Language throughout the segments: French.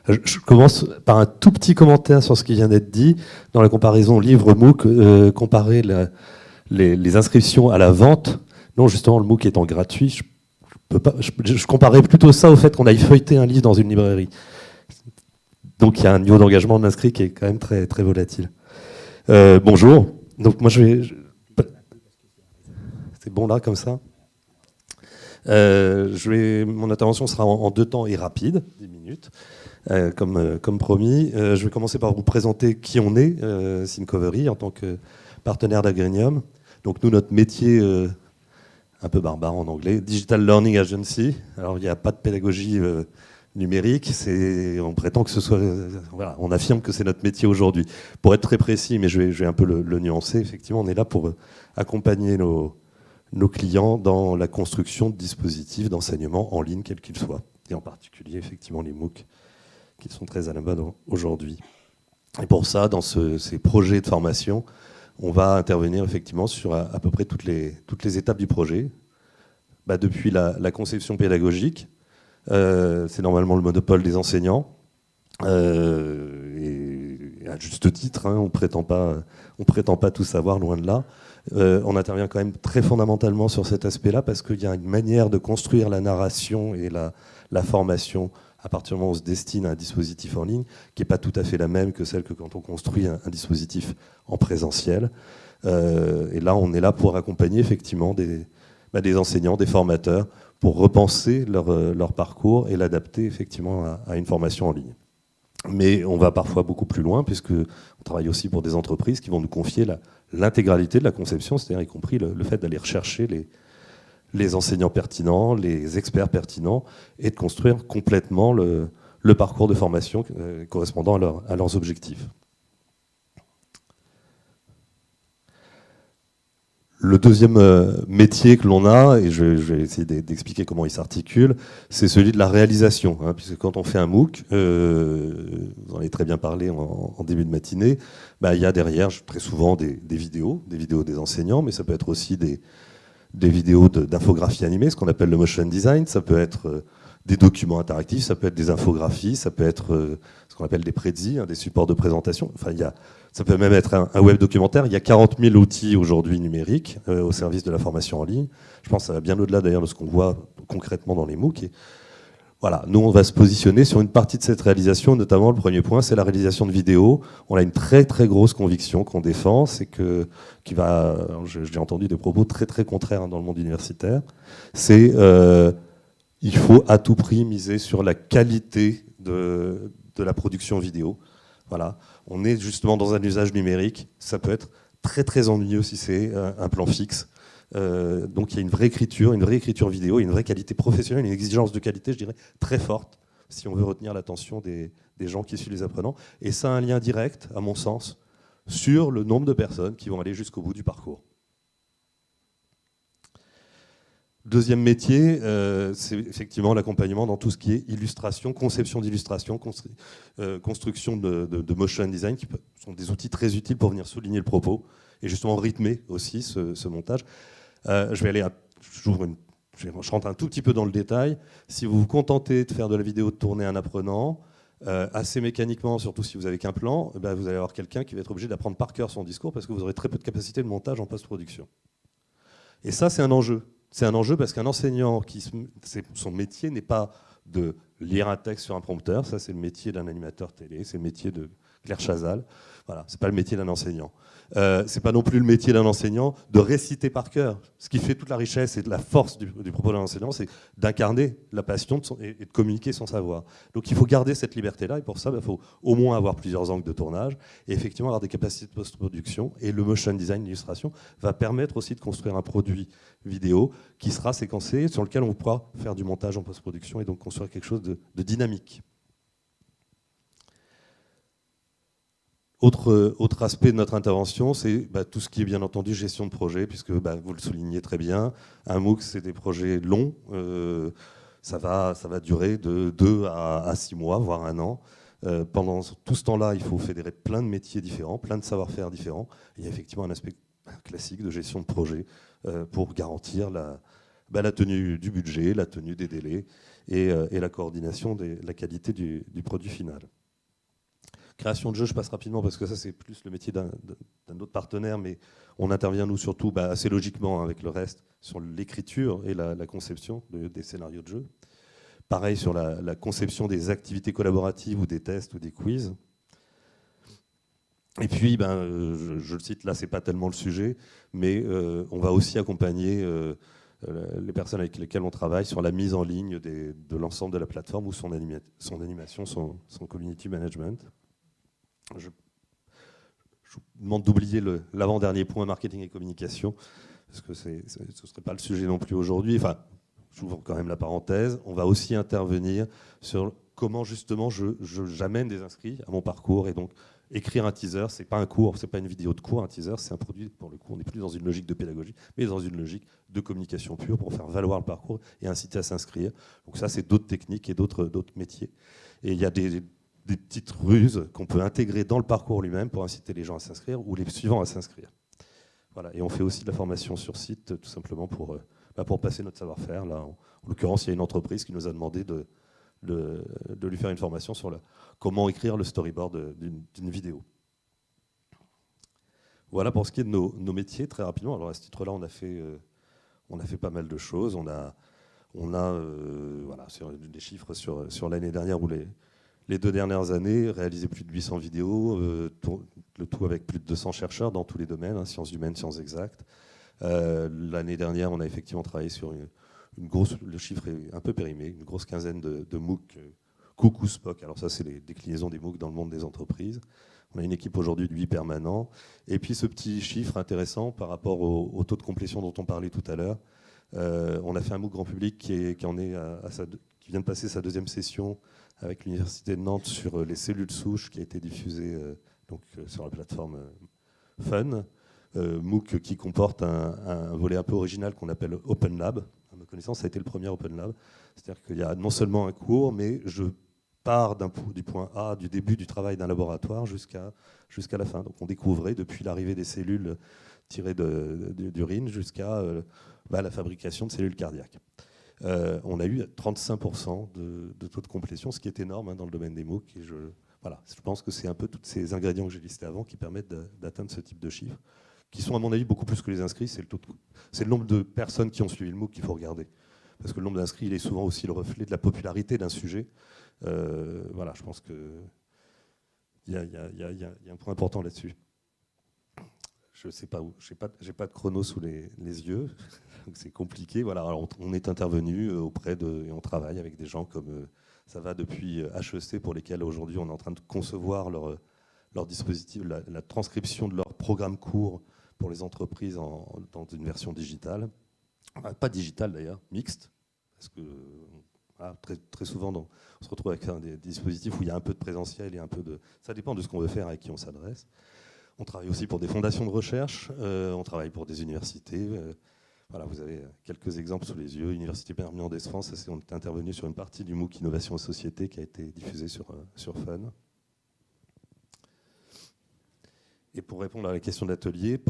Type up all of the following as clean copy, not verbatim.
Je commence par un tout petit commentaire sur ce qui vient d'être dit. Dans la comparaison livre MOOC, comparer les inscriptions à la vente. Non, justement, le MOOC étant gratuit, je comparais plutôt ça au fait qu'on aille feuilleter un livre dans une librairie. Donc il y a un niveau d'engagement de l'inscrit qui est quand même très, très volatile. Bonjour. Donc moi c'est bon là, comme ça. Mon intervention sera en 2 temps et rapide, 10 minutes. Comme promis, je vais commencer par vous présenter qui on est, Syncovery, en tant que partenaire d'Agrenium. Donc nous, notre métier, un peu barbare en anglais, Digital Learning Agency. Alors il n'y a pas de pédagogie numérique, on prétend que ce soit, voilà, on affirme que c'est notre métier aujourd'hui. Pour être très précis, mais je vais un peu le nuancer, effectivement, on est là pour accompagner nos clients dans la construction de dispositifs d'enseignement en ligne, quels qu'ils soient, et en particulier, effectivement, les MOOC, qui sont très à la mode aujourd'hui. Et pour ça, dans ces projets de formation, on va intervenir effectivement sur à peu près toutes les étapes du projet. Depuis la conception pédagogique, c'est normalement le monopole des enseignants, et à juste titre, hein, on prétend pas tout savoir, loin de là. On intervient quand même très fondamentalement sur cet aspect-là, parce qu'il y a une manière de construire la narration et la formation à partir du moment où on se destine à un dispositif en ligne, qui n'est pas tout à fait la même que celle que quand on construit un dispositif en présentiel. Et là, on est là pour accompagner effectivement des enseignants, des formateurs, pour repenser leur parcours et l'adapter effectivement à une formation en ligne. Mais on va parfois beaucoup plus loin, puisqu'on travaille aussi pour des entreprises qui vont nous confier l'intégralité de la conception, c'est-à-dire y compris le fait d'aller rechercher les enseignants pertinents, les experts pertinents, et de construire complètement le parcours de formation correspondant à leurs objectifs. Le deuxième métier que l'on a, et je vais essayer d'expliquer comment il s'articule, c'est celui de la réalisation. Hein, puisque quand on fait un MOOC, vous en avez très bien parlé en début de matinée, il y a derrière très souvent des vidéos des enseignants, mais ça peut être aussi des vidéos d'infographie animée, ce qu'on appelle le motion design, ça peut être des documents interactifs, ça peut être des infographies, ça peut être ce qu'on appelle des prédis, hein, des supports de présentation. Enfin, ça peut même être un web documentaire. Il y a 40 000 outils aujourd'hui numériques au service de la formation en ligne. Je pense que ça va bien au-delà d'ailleurs de ce qu'on voit concrètement dans les MOOC. Et voilà, nous on va se positionner sur une partie de cette réalisation, notamment le premier point, c'est la réalisation de vidéos. On a une très très grosse conviction qu'on défend, c'est j'ai entendu des propos très très contraires, hein, dans le monde universitaire, c'est il faut à tout prix miser sur la qualité de la production vidéo. Voilà. On est justement dans un usage numérique, ça peut être très très ennuyeux si c'est un plan fixe. Donc il y a une vraie écriture vidéo, une vraie qualité professionnelle, une exigence de qualité, je dirais, très forte, si on veut retenir l'attention des gens qui suivent les apprenants. Et ça a un lien direct, à mon sens, sur le nombre de personnes qui vont aller jusqu'au bout du parcours. Deuxième métier, c'est effectivement l'accompagnement dans tout ce qui est illustration, conception d'illustration, construction de motion design, qui sont des outils très utiles pour venir souligner le propos et justement rythmer aussi ce montage. Je rentre un tout petit peu dans le détail. Si vous vous contentez de faire de la vidéo de tourner un apprenant, assez mécaniquement, surtout si vous n'avez qu'un plan, vous allez avoir quelqu'un qui va être obligé d'apprendre par cœur son discours parce que vous aurez très peu de capacité de montage en post-production. Et ça, c'est un enjeu. C'est un enjeu parce qu'un enseignant, son métier n'est pas de lire un texte sur un prompteur, ça c'est le métier d'un animateur télé, c'est le métier de Claire Chazal. Voilà, c'est pas le métier d'un enseignant. C'est pas non plus le métier d'un enseignant de réciter par cœur. Ce qui fait toute la richesse et de la force du propos d'un enseignant, c'est d'incarner la passion et de communiquer son savoir. Donc il faut garder cette liberté-là, et pour ça, il faut au moins avoir plusieurs angles de tournage, et effectivement avoir des capacités de post-production. Et le motion design, l'illustration, va permettre aussi de construire un produit vidéo qui sera séquencé, sur lequel on pourra faire du montage en post-production, et donc construire quelque chose de dynamique. Autre aspect de notre intervention, c'est tout ce qui est bien entendu gestion de projet, puisque vous le soulignez très bien, un MOOC c'est des projets longs, ça va durer de 2 à 6 mois, voire 1 an. Pendant tout ce temps-là, il faut fédérer plein de métiers différents, plein de savoir-faire différents. Il y a effectivement un aspect classique de gestion de projet pour garantir la tenue du budget, la tenue des délais, et la coordination de la qualité du produit final. Création de jeux, je passe rapidement parce que ça c'est plus le métier d'un autre partenaire, mais on intervient nous surtout assez logiquement avec le reste sur l'écriture et la conception des scénarios de jeux. Pareil sur la conception des activités collaboratives ou des tests ou des quiz. Et puis, je le cite, là c'est pas tellement le sujet, mais on va aussi accompagner les personnes avec lesquelles on travaille sur la mise en ligne de l'ensemble de la plateforme ou son animation, son community management. Je vous demande d'oublier l'avant-dernier point, marketing et communication, parce que ce ne serait pas le sujet non plus aujourd'hui. Enfin, j'ouvre quand même la parenthèse. On va aussi intervenir sur comment justement j'amène des inscrits à mon parcours. Et donc, écrire un teaser, ce n'est pas un cours, ce n'est pas une vidéo de cours. Un teaser, c'est un produit, pour le coup, on n'est plus dans une logique de pédagogie, mais dans une logique de communication pure pour faire valoir le parcours et inciter à s'inscrire. Donc ça, c'est d'autres techniques et d'autres métiers. Et il y a des petites ruses qu'on peut intégrer dans le parcours lui-même pour inciter les gens à s'inscrire ou les suivants à s'inscrire. Voilà. Et on fait aussi de la formation sur site, tout simplement pour passer notre savoir-faire. Là, en l'occurrence, il y a une entreprise qui nous a demandé de lui faire une formation sur comment écrire le storyboard d'une vidéo. Voilà pour ce qui est de nos métiers, très rapidement. Alors à ce titre-là, on a fait pas mal de choses. On a voilà, des chiffres sur l'année dernière où les 2 dernières années, réalisé plus de 800 vidéos, le tout avec plus de 200 chercheurs dans tous les domaines, sciences humaines, sciences exactes. L'année dernière, on a effectivement travaillé sur une grosse, le chiffre est un peu périmé, une grosse quinzaine de MOOC, Coucou Spock. Alors ça, c'est les déclinaisons des MOOC dans le monde des entreprises. On a une équipe aujourd'hui de 8 permanents. Et puis ce petit chiffre intéressant par rapport au taux de complétion dont on parlait tout à l'heure. On a fait un MOOC grand public qui vient de passer sa 2e session avec l'Université de Nantes sur les cellules souches qui a été diffusée sur la plateforme Fun. MOOC qui comporte un volet un peu original qu'on appelle Open Lab. À ma connaissance, ça a été le premier Open Lab. C'est-à-dire qu'il y a non seulement un cours, mais je pars du point A, du début du travail d'un laboratoire jusqu'à la fin. Donc on découvrait depuis l'arrivée des cellules tirées d'urine jusqu'à la fabrication de cellules cardiaques. On a eu 35% de taux de complétion, ce qui est énorme dans le domaine des MOOC. Et je pense que c'est un peu tous ces ingrédients que j'ai listés avant qui permettent d'atteindre ce type de chiffres, qui sont à mon avis beaucoup plus que les inscrits. C'est le nombre de personnes qui ont suivi le MOOC qu'il faut regarder. Parce que le nombre d'inscrits, il est souvent aussi le reflet de la popularité d'un sujet. Je pense qu'il y a un point important là-dessus. Je ne sais pas où, j'ai pas de chrono sous les yeux, donc c'est compliqué. Voilà, alors on est intervenu et on travaille avec des gens comme ça va depuis HEC pour lesquels aujourd'hui on est en train de concevoir leur dispositif, la transcription de leur programme court pour les entreprises dans une version digitale. Pas digitale d'ailleurs, mixte, parce que très, très souvent on se retrouve avec des dispositifs où il y a un peu de présentiel et un peu de... Ça dépend de ce qu'on veut faire, à qui on s'adresse. On travaille aussi pour des fondations de recherche, on travaille pour des universités. Voilà, vous avez quelques exemples sous les yeux. Université Perpignan d'Aix-France, on est intervenu sur une partie du MOOC Innovation et Société qui a été diffusée sur Fun. Et pour répondre à la question de l'atelier,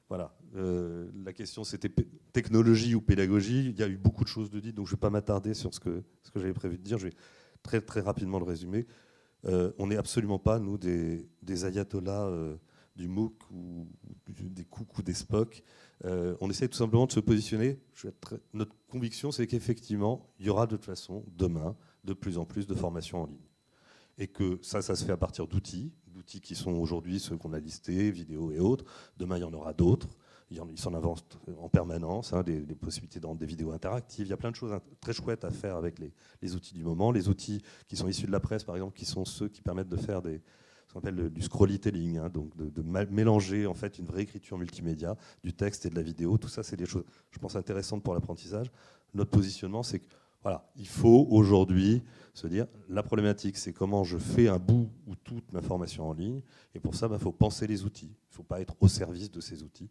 la question c'était technologie ou pédagogie. Il y a eu beaucoup de choses de dites, donc je ne vais pas m'attarder sur ce que j'avais prévu de dire. Je vais très, très rapidement le résumer. On n'est absolument pas, nous, des ayatollahs du MOOC ou des Coucou ou des Spock. On essaie tout simplement de se positionner. Notre conviction, c'est qu'effectivement, il y aura de toute façon, demain, de plus en plus de formations en ligne. Et que ça se fait à partir d'outils qui sont aujourd'hui ceux qu'on a listés, vidéos et autres. Demain, il y en aura d'autres. Ils s'en avancent en permanence, des possibilités dans des vidéos interactives. Il y a plein de choses très chouettes à faire avec les outils du moment. Les outils qui sont issus de la presse, par exemple, qui sont ceux qui permettent de faire ce qu'on appelle du scrollytelling, donc de mélanger en fait une vraie écriture multimédia, du texte et de la vidéo. Tout ça, c'est des choses, je pense, intéressantes pour l'apprentissage. Notre positionnement, c'est que il faut aujourd'hui se dire, la problématique, c'est comment je fais un bout ou toute ma formation en ligne. Et pour ça, il faut penser les outils. Il ne faut pas être au service de ces outils.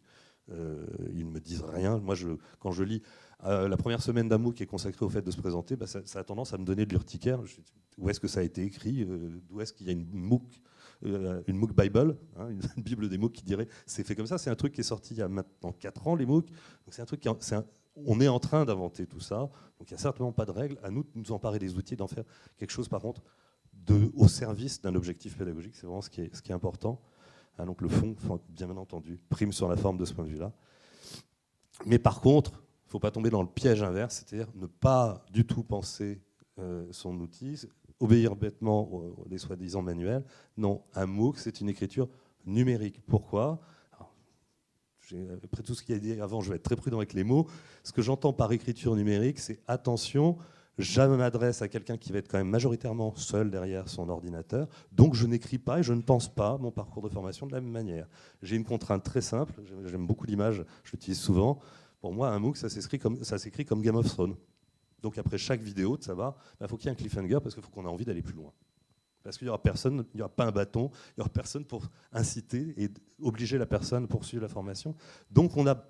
Ils ne me disent rien. Moi, quand je lis la première semaine d'un MOOC qui est consacrée au fait de se présenter, ça a tendance à me donner de l'urticaire. Où est-ce que ça a été écrit? D'où est-ce qu'il y a une MOOC Bible, une Bible des MOOC qui dirait c'est fait comme ça? C'est un truc qui est sorti il y a maintenant 4 ans, les MOOC. Donc c'est un truc on est en train d'inventer tout ça. Donc il n'y a certainement pas de règle. À nous de nous emparer des outils, d'en faire quelque chose, par contre, au service d'un objectif pédagogique. C'est vraiment ce qui est important. Hein, donc le fond, bien entendu, prime sur la forme de ce point de vue-là. Mais par contre, il ne faut pas tomber dans le piège inverse, c'est-à-dire ne pas du tout penser son outil, obéir bêtement des soi-disant manuels. Non, un MOOC, c'est une écriture numérique. Pourquoi ? Après tout ce qu'il y a dit avant, je vais être très prudent avec les mots. Ce que j'entends par écriture numérique, c'est attention, je m'adresse à quelqu'un qui va être quand même majoritairement seul derrière son ordinateur, donc je n'écris pas et je ne pense pas mon parcours de formation de la même manière. J'ai une contrainte très simple, j'aime beaucoup l'image, je l'utilise souvent. Pour moi, un MOOC, ça s'écrit comme Game of Thrones. Donc après chaque vidéo de savoir, il faut qu'il y ait un cliffhanger parce qu'il faut qu'on ait envie d'aller plus loin. Parce qu'il n'y aura personne, il n'y aura pas un bâton, il n'y aura personne pour inciter et obliger la personne à poursuivre la formation. Donc on a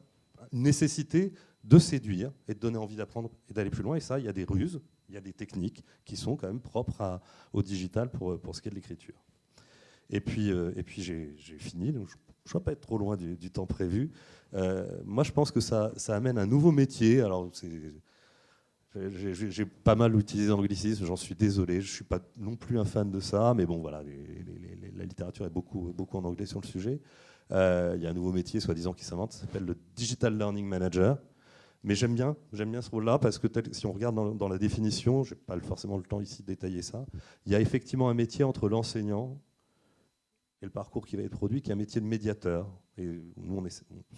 une nécessité de séduire et de donner envie d'apprendre et d'aller plus loin. Et ça, il y a des ruses, il y a des techniques qui sont quand même propres au digital pour ce qui est de l'écriture. Et puis j'ai fini, donc je ne dois pas être trop loin du temps prévu. Moi, je pense que ça amène un nouveau métier. Alors, j'ai pas mal utilisé l'anglicisme, j'en suis désolé, je ne suis pas non plus un fan de ça, mais bon, voilà, la littérature est beaucoup en anglais sur le sujet. Il y a un nouveau métier, soi-disant, qui s'invente, ça s'appelle le Digital Learning Manager. Mais j'aime bien ce rôle-là, parce que si on regarde dans la définition, je n'ai pas forcément le temps ici de détailler ça, il y a effectivement un métier entre l'enseignant et le parcours qui va être produit, qui est un métier de médiateur. Et nous,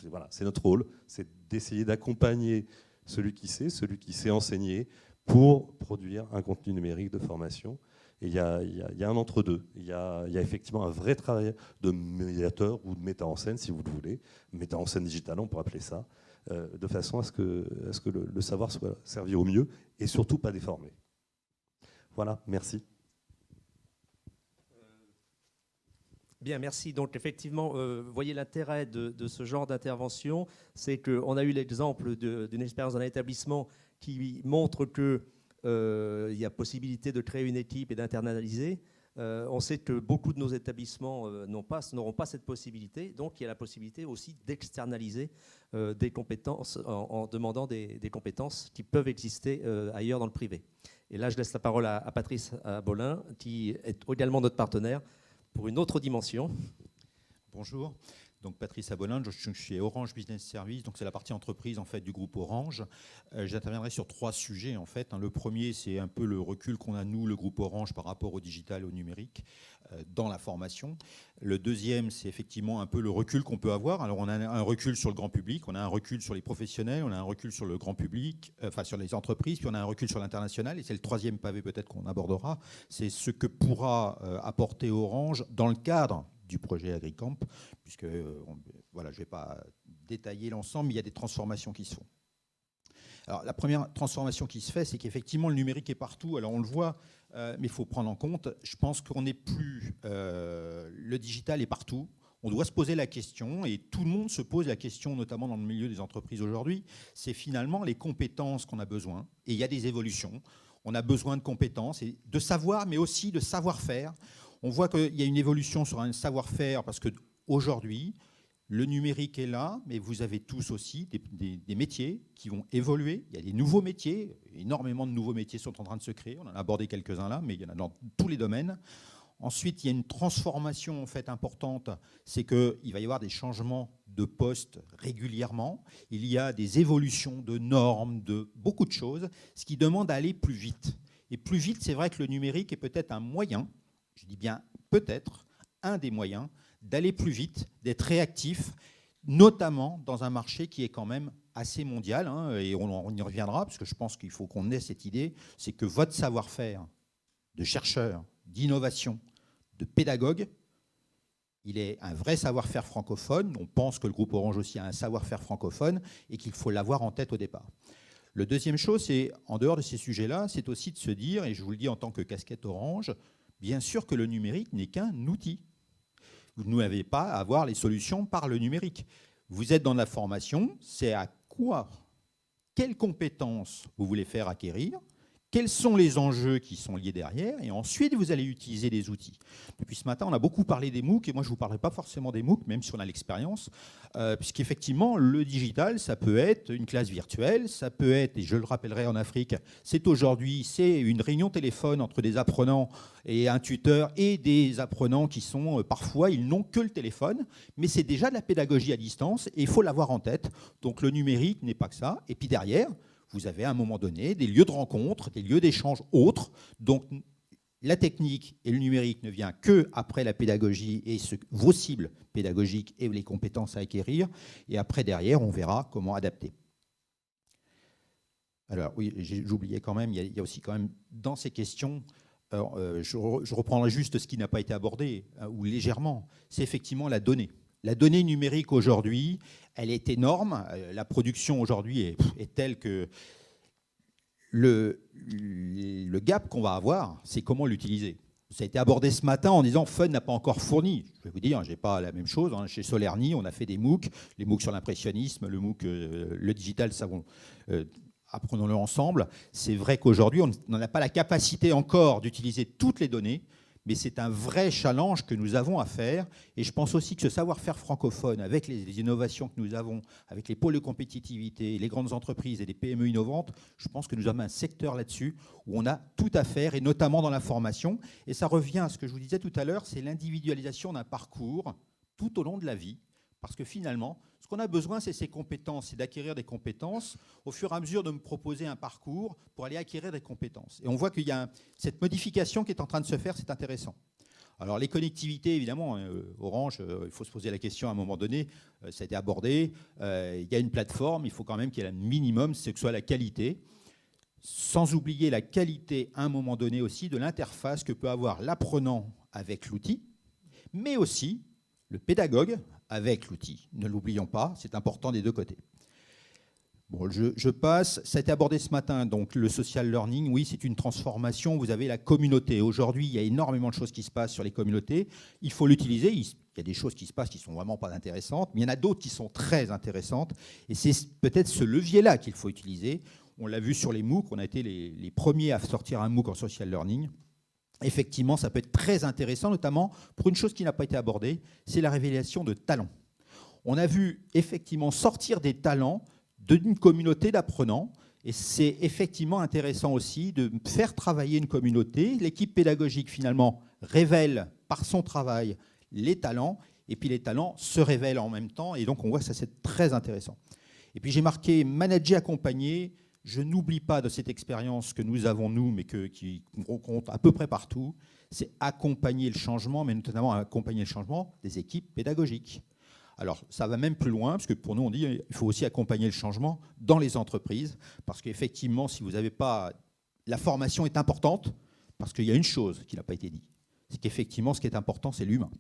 voilà, c'est notre rôle, c'est d'essayer d'accompagner celui qui sait enseigner pour produire un contenu numérique de formation. Et il y a un entre-deux. Il y a effectivement un vrai travail de médiateur ou de metteur en scène, si vous le voulez, metteur en scène digital, on pourrait appeler ça, de façon à ce que le savoir soit servi au mieux et surtout pas déformé. Voilà, merci. Bien, merci. Donc effectivement, vous voyez l'intérêt de ce genre d'intervention, c'est qu'on a eu l'exemple d'une expérience d'un établissement qui montre qu'il y a possibilité de créer une équipe et d'internaliser. On sait que beaucoup de nos établissements n'auront pas cette possibilité, donc il y a la possibilité aussi d'externaliser des compétences en demandant des compétences qui peuvent exister ailleurs dans le privé. Et là, je laisse la parole à Patrice Abolin, qui est également notre partenaire pour une autre dimension. Bonjour, donc Patrice Abolin, je suis chez Orange Business Services, donc c'est la partie entreprise en fait du groupe Orange. J'interviendrai sur 3 sujets en fait. Le premier, c'est un peu le recul qu'on a nous, le groupe Orange, par rapport au digital, au numérique, dans la formation. Le deuxième, c'est effectivement un peu le recul qu'on peut avoir. Alors on a un recul sur le grand public, on a un recul sur les professionnels, on a un recul sur le grand public, enfin sur les entreprises, puis on a un recul sur l'international. Et c'est le troisième pavé peut-être qu'on abordera, c'est ce que pourra apporter Orange dans le cadre du projet AgriCamp, puisque voilà, je ne vais pas détailler l'ensemble, mais il y a des transformations qui se font. Alors, la première transformation qui se fait, c'est qu'effectivement, le numérique est partout. Alors, on le voit, mais il faut prendre en compte, je pense qu'on n'est plus... le digital est partout. On doit se poser la question, et tout le monde se pose la question, notamment dans le milieu des entreprises aujourd'hui, c'est finalement les compétences qu'on a besoin. Et il y a des évolutions. On a besoin de compétences, et de savoir, mais aussi de savoir-faire. On voit qu'il y a une évolution sur un savoir-faire parce qu'aujourd'hui, le numérique est là, mais vous avez tous aussi des métiers qui vont évoluer. Il y a des nouveaux métiers, énormément de nouveaux métiers sont en train de se créer. On en a abordé quelques-uns là, mais il y en a dans tous les domaines. Ensuite, il y a une transformation en fait importante, c'est qu'il va y avoir des changements de postes régulièrement. Il y a des évolutions de normes, de beaucoup de choses, ce qui demande à aller plus vite. Et plus vite, c'est vrai que le numérique est peut-être un moyen, je dis bien peut-être, un des moyens d'aller plus vite, d'être réactif, notamment dans un marché qui est quand même assez mondial, hein, et on y reviendra, parce que je pense qu'il faut qu'on ait cette idée, c'est que votre savoir-faire de chercheur, d'innovation, de pédagogue, il est un vrai savoir-faire francophone. On pense que le groupe Orange aussi a un savoir-faire francophone et qu'il faut l'avoir en tête au départ. Le deuxième chose, c'est, en dehors de ces sujets-là, c'est aussi de se dire, et je vous le dis en tant que casquette Orange, bien sûr que le numérique n'est qu'un outil. Vous n'avez pas à avoir les solutions par le numérique. Vous êtes dans la formation, c'est à quoi, quelles compétences vous voulez faire acquérir, quels sont les enjeux qui sont liés derrière, et ensuite vous allez utiliser des outils. Depuis ce matin, on a beaucoup parlé des MOOC, et moi je ne vous parlerai pas forcément des MOOC, même si on a l'expérience, puisqu'effectivement, le digital, ça peut être une classe virtuelle, ça peut être, et je le rappellerai en Afrique, c'est aujourd'hui, c'est une réunion téléphone entre des apprenants et un tuteur, et des apprenants qui sont, parfois, ils n'ont que le téléphone, mais c'est déjà de la pédagogie à distance, et il faut l'avoir en tête. Donc le numérique n'est pas que ça, et puis derrière, vous avez à un moment donné des lieux de rencontre, des lieux d'échange autres. Donc la technique et le numérique ne vient que après la pédagogie et vos cibles pédagogiques et les compétences à acquérir. Et après, derrière, on verra comment adapter. Alors oui, j'oubliais quand même, il y a aussi quand même dans ces questions, je reprendrai juste ce qui n'a pas été abordé, ou légèrement, c'est effectivement la donnée. La donnée numérique aujourd'hui, elle est énorme. La production aujourd'hui est telle que le gap qu'on va avoir, c'est comment l'utiliser. Ça a été abordé ce matin en disant Fun n'a pas encore fourni. Je vais vous dire, je n'ai pas la même chose. Chez Solerny, on a fait des MOOC, les MOOC sur l'impressionnisme, le MOOC, le digital, apprenons-le ensemble. C'est vrai qu'aujourd'hui, on n'en a pas la capacité encore d'utiliser toutes les données, mais c'est un vrai challenge que nous avons à faire. Et je pense aussi que ce savoir-faire francophone, avec les innovations que nous avons, avec les pôles de compétitivité, les grandes entreprises et les PME innovantes, je pense que nous avons un secteur là-dessus où on a tout à faire, et notamment dans la formation. Et ça revient à ce que je vous disais tout à l'heure, c'est l'individualisation d'un parcours tout au long de la vie. Parce que finalement, ce qu'on a besoin, c'est ces compétences, c'est d'acquérir des compétences au fur et à mesure de me proposer un parcours pour aller acquérir des compétences. Et on voit qu'il y a cette modification qui est en train de se faire, c'est intéressant. Alors les connectivités, évidemment, Orange, il faut se poser la question à un moment donné, ça a été abordé, il y a une plateforme, il faut quand même qu'il y ait un minimum, c'est que ce soit la qualité, sans oublier la qualité à un moment donné aussi de l'interface que peut avoir l'apprenant avec l'outil, mais aussi le pédagogue avec l'outil. Ne l'oublions pas, c'est important des deux côtés. Bon, je passe, ça a été abordé ce matin, donc le social learning, oui, c'est une transformation, vous avez la communauté. Aujourd'hui, il y a énormément de choses qui se passent sur les communautés, il faut l'utiliser, il y a des choses qui se passent qui ne sont vraiment pas intéressantes, mais il y en a d'autres qui sont très intéressantes, et c'est peut-être ce levier-là qu'il faut utiliser. On l'a vu sur les MOOC, on a été les premiers à sortir un MOOC en social learning. Effectivement, ça peut être très intéressant, notamment pour une chose qui n'a pas été abordée, c'est la révélation de talents. On a vu effectivement sortir des talents d'une communauté d'apprenants, et c'est effectivement intéressant aussi de faire travailler une communauté. L'équipe pédagogique, finalement, révèle par son travail les talents, et puis les talents se révèlent en même temps, et donc on voit que ça, c'est très intéressant. Et puis j'ai marqué « manager, accompagner ». Je n'oublie pas de cette expérience que nous avons, nous, mais qui rencontre à peu près partout, c'est accompagner le changement, mais notamment accompagner le changement des équipes pédagogiques. Alors, ça va même plus loin, parce que pour nous, on dit qu'il faut aussi accompagner le changement dans les entreprises, parce qu'effectivement, si vous n'avez pas... La formation est importante, parce qu'il y a une chose qui n'a pas été dite, c'est qu'effectivement, ce qui est important, c'est l'humain.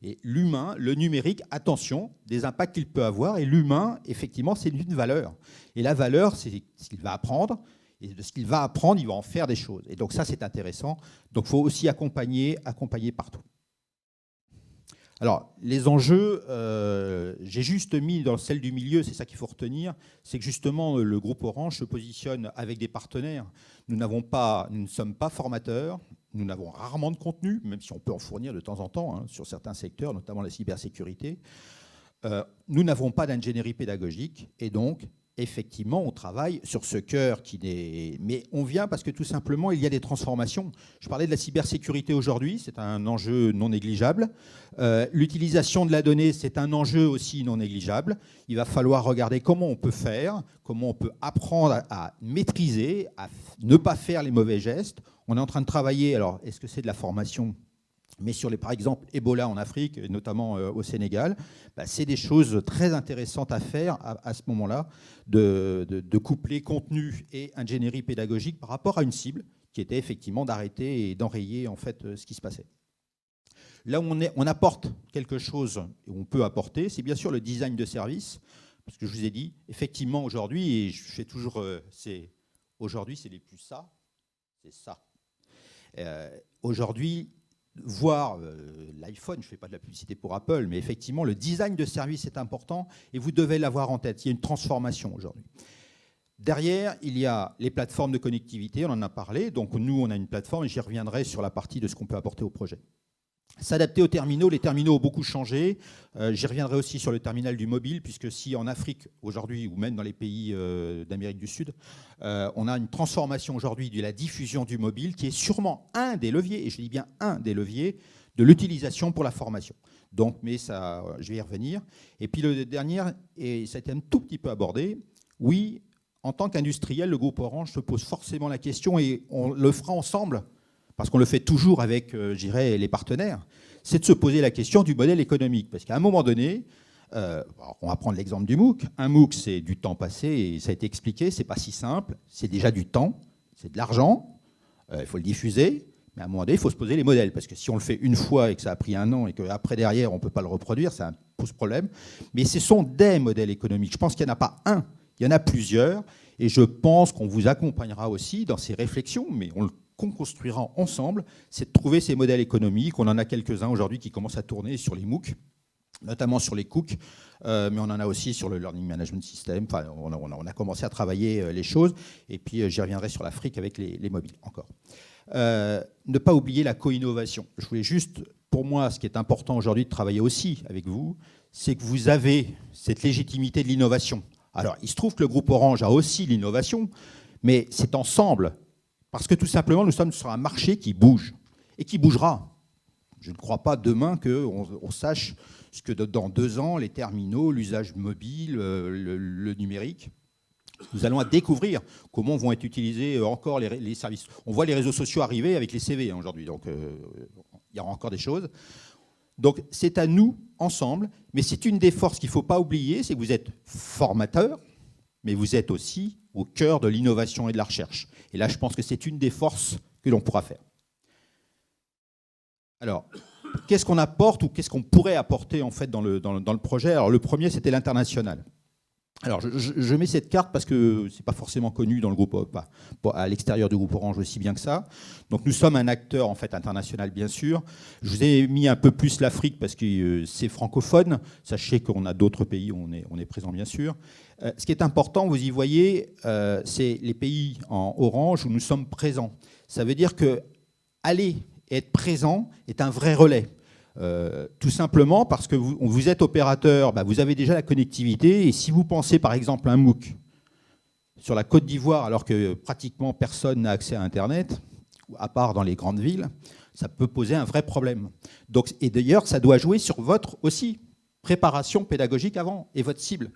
Et l'humain, le numérique, attention, des impacts qu'il peut avoir. Et l'humain, effectivement, c'est une valeur. Et la valeur, c'est ce qu'il va apprendre. Et de ce qu'il va apprendre, il va en faire des choses. Et donc ça, c'est intéressant. Donc il faut aussi accompagner partout. Alors, les enjeux, j'ai juste mis dans celle du milieu, c'est ça qu'il faut retenir, c'est que justement, le groupe Orange se positionne avec des partenaires. Nous ne sommes pas formateurs. Nous n'avons rarement de contenu, même si on peut en fournir de temps en temps sur certains secteurs, notamment la cybersécurité. Nous n'avons pas d'ingénierie pédagogique et donc, effectivement, on travaille sur ce cœur qui est... Mais on vient parce que tout simplement, il y a des transformations. Je parlais de la cybersécurité aujourd'hui, c'est un enjeu non négligeable. L'utilisation de la donnée, c'est un enjeu aussi non négligeable. Il va falloir regarder comment on peut faire, comment on peut apprendre à maîtriser, à ne pas faire les mauvais gestes. On est en train de travailler, alors est-ce que c'est de la formation ? Mais sur, par exemple, Ebola en Afrique, et notamment au Sénégal, c'est des choses très intéressantes à faire à ce moment-là, de coupler contenu et ingénierie pédagogique par rapport à une cible qui était effectivement d'arrêter et d'enrayer en fait ce qui se passait. Là où on apporte quelque chose, et on peut apporter, c'est bien sûr le design de service, parce que je vous ai dit, effectivement, aujourd'hui, et je fais toujours, aujourd'hui, c'est les plus ça, c'est ça. Aujourd'hui, voir l'iPhone, je ne fais pas de la publicité pour Apple, mais effectivement, le design de service est important et vous devez l'avoir en tête. Il y a une transformation aujourd'hui. Derrière, il y a les plateformes de connectivité, on en a parlé. Donc nous, on a une plateforme et j'y reviendrai sur la partie de ce qu'on peut apporter au projet. S'adapter aux terminaux, les terminaux ont beaucoup changé. J'y reviendrai aussi sur le terminal du mobile, puisque si en Afrique aujourd'hui, ou même dans les pays d'Amérique du Sud, on a une transformation aujourd'hui de la diffusion du mobile qui est sûrement un des leviers, et je dis bien un des leviers, de l'utilisation pour la formation. Donc, mais ça, je vais y revenir. Et puis le dernier, et ça a été un tout petit peu abordé, oui, en tant qu'industriel, le groupe Orange se pose forcément la question, et on le fera ensemble, parce qu'on le fait toujours avec, je dirais, les partenaires, c'est de se poser la question du modèle économique. Parce qu'à un moment donné, on va prendre l'exemple du MOOC. Un MOOC, c'est du temps passé, et ça a été expliqué, c'est pas si simple, c'est déjà du temps, c'est de l'argent, il faut le diffuser, mais à un moment donné, il faut se poser les modèles. Parce que si on le fait une fois et que ça a pris 1 an, et qu'après, derrière, on ne peut pas le reproduire, ça pose problème. Mais ce sont des modèles économiques. Je pense qu'il n'y en a pas un, il y en a plusieurs, et je pense qu'on vous accompagnera aussi dans ces réflexions, mais qu'on construira ensemble, c'est de trouver ces modèles économiques. On en a quelques-uns aujourd'hui qui commencent à tourner sur les MOOC, notamment sur les Cook, mais on en a aussi sur le Learning Management System. Enfin, on a commencé à travailler les choses, et puis j'y reviendrai sur l'Afrique avec les mobiles encore. Ne pas oublier la co-innovation. Je voulais juste, pour moi, ce qui est important aujourd'hui de travailler aussi avec vous, c'est que vous avez cette légitimité de l'innovation. Alors, il se trouve que le groupe Orange a aussi l'innovation, mais c'est ensemble. Parce que tout simplement, nous sommes sur un marché qui bouge et qui bougera. Je ne crois pas demain qu'on sache ce que dans 2 ans, les terminaux, l'usage mobile, le numérique, nous allons découvrir comment vont être utilisés encore les services. On voit les réseaux sociaux arriver avec les CV aujourd'hui, donc il y aura encore des choses. Donc c'est à nous, ensemble, mais c'est une des forces qu'il ne faut pas oublier, c'est que vous êtes formateurs, mais vous êtes aussi au cœur de l'innovation et de la recherche. Et là, je pense que c'est une des forces que l'on pourra faire. Alors, qu'est-ce qu'on apporte ou qu'est-ce qu'on pourrait apporter en fait dans le projet? Alors, le premier, c'était l'international. Alors, je mets cette carte parce que ce n'est pas forcément connu dans le groupe, à l'extérieur du groupe Orange aussi bien que ça. Donc, nous sommes un acteur en fait international, bien sûr. Je vous ai mis un peu plus l'Afrique parce que c'est francophone. Sachez qu'on a d'autres pays où on est présent, bien sûr. Ce qui est important, vous y voyez, c'est les pays en orange où nous sommes présents. Ça veut dire que aller et être présent est un vrai relais. Tout simplement parce que vous êtes opérateur, vous avez déjà la connectivité, et si vous pensez par exemple à un MOOC sur la Côte d'Ivoire alors que pratiquement personne n'a accès à Internet, à part dans les grandes villes, ça peut poser un vrai problème. Donc, et d'ailleurs, ça doit jouer sur votre aussi préparation pédagogique avant et votre cible.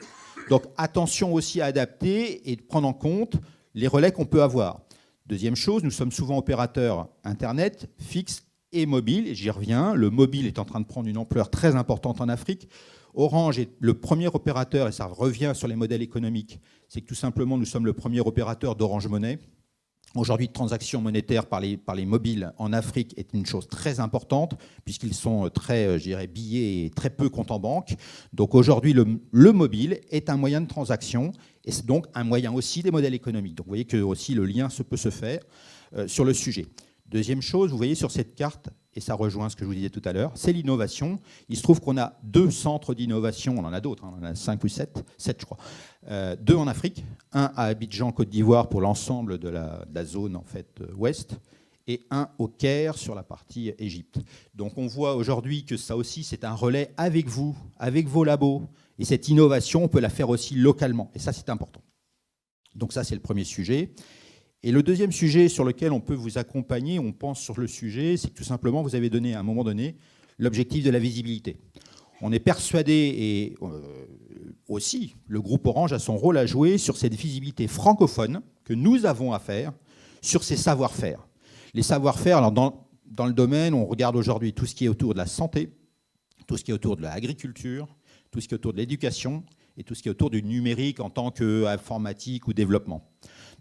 Donc attention aussi à adapter et de prendre en compte les relais qu'on peut avoir. Deuxième chose, nous sommes souvent opérateurs Internet, fixe et mobile, et j'y reviens. Le mobile est en train de prendre une ampleur très importante en Afrique. Orange est le premier opérateur, et ça revient sur les modèles économiques, c'est que tout simplement nous sommes le premier opérateur d'Orange Money. Aujourd'hui, transactions monétaires par les mobiles en Afrique est une chose très importante, puisqu'ils sont très, je dirais, billets et très peu compte en banque. Donc aujourd'hui, le mobile est un moyen de transaction, et c'est donc un moyen aussi des modèles économiques. Donc vous voyez que aussi le lien peut se faire sur le sujet. Deuxième chose, vous voyez sur cette carte, et ça rejoint ce que je vous disais tout à l'heure, c'est l'innovation. Il se trouve qu'on a 2 centres d'innovation, on en a d'autres, on en a 5 ou 7 je crois. 2 en Afrique, un à Abidjan, Côte d'Ivoire pour l'ensemble de la zone en fait, ouest, et un au Caire sur la partie Égypte. Donc on voit aujourd'hui que ça aussi c'est un relais avec vous, avec vos labos, et cette innovation on peut la faire aussi localement, et ça c'est important. Donc ça c'est le premier sujet. Et le deuxième sujet sur lequel on peut vous accompagner, on pense sur le sujet, c'est que tout simplement, vous avez donné à un moment donné l'objectif de la visibilité. On est persuadé, et aussi, le groupe Orange a son rôle à jouer sur cette visibilité francophone que nous avons à faire sur ces savoir-faire. Les savoir-faire, alors dans le domaine, on regarde aujourd'hui tout ce qui est autour de la santé, tout ce qui est autour de l'agriculture, tout ce qui est autour de l'éducation et tout ce qui est autour du numérique en tant qu'informatique ou développement.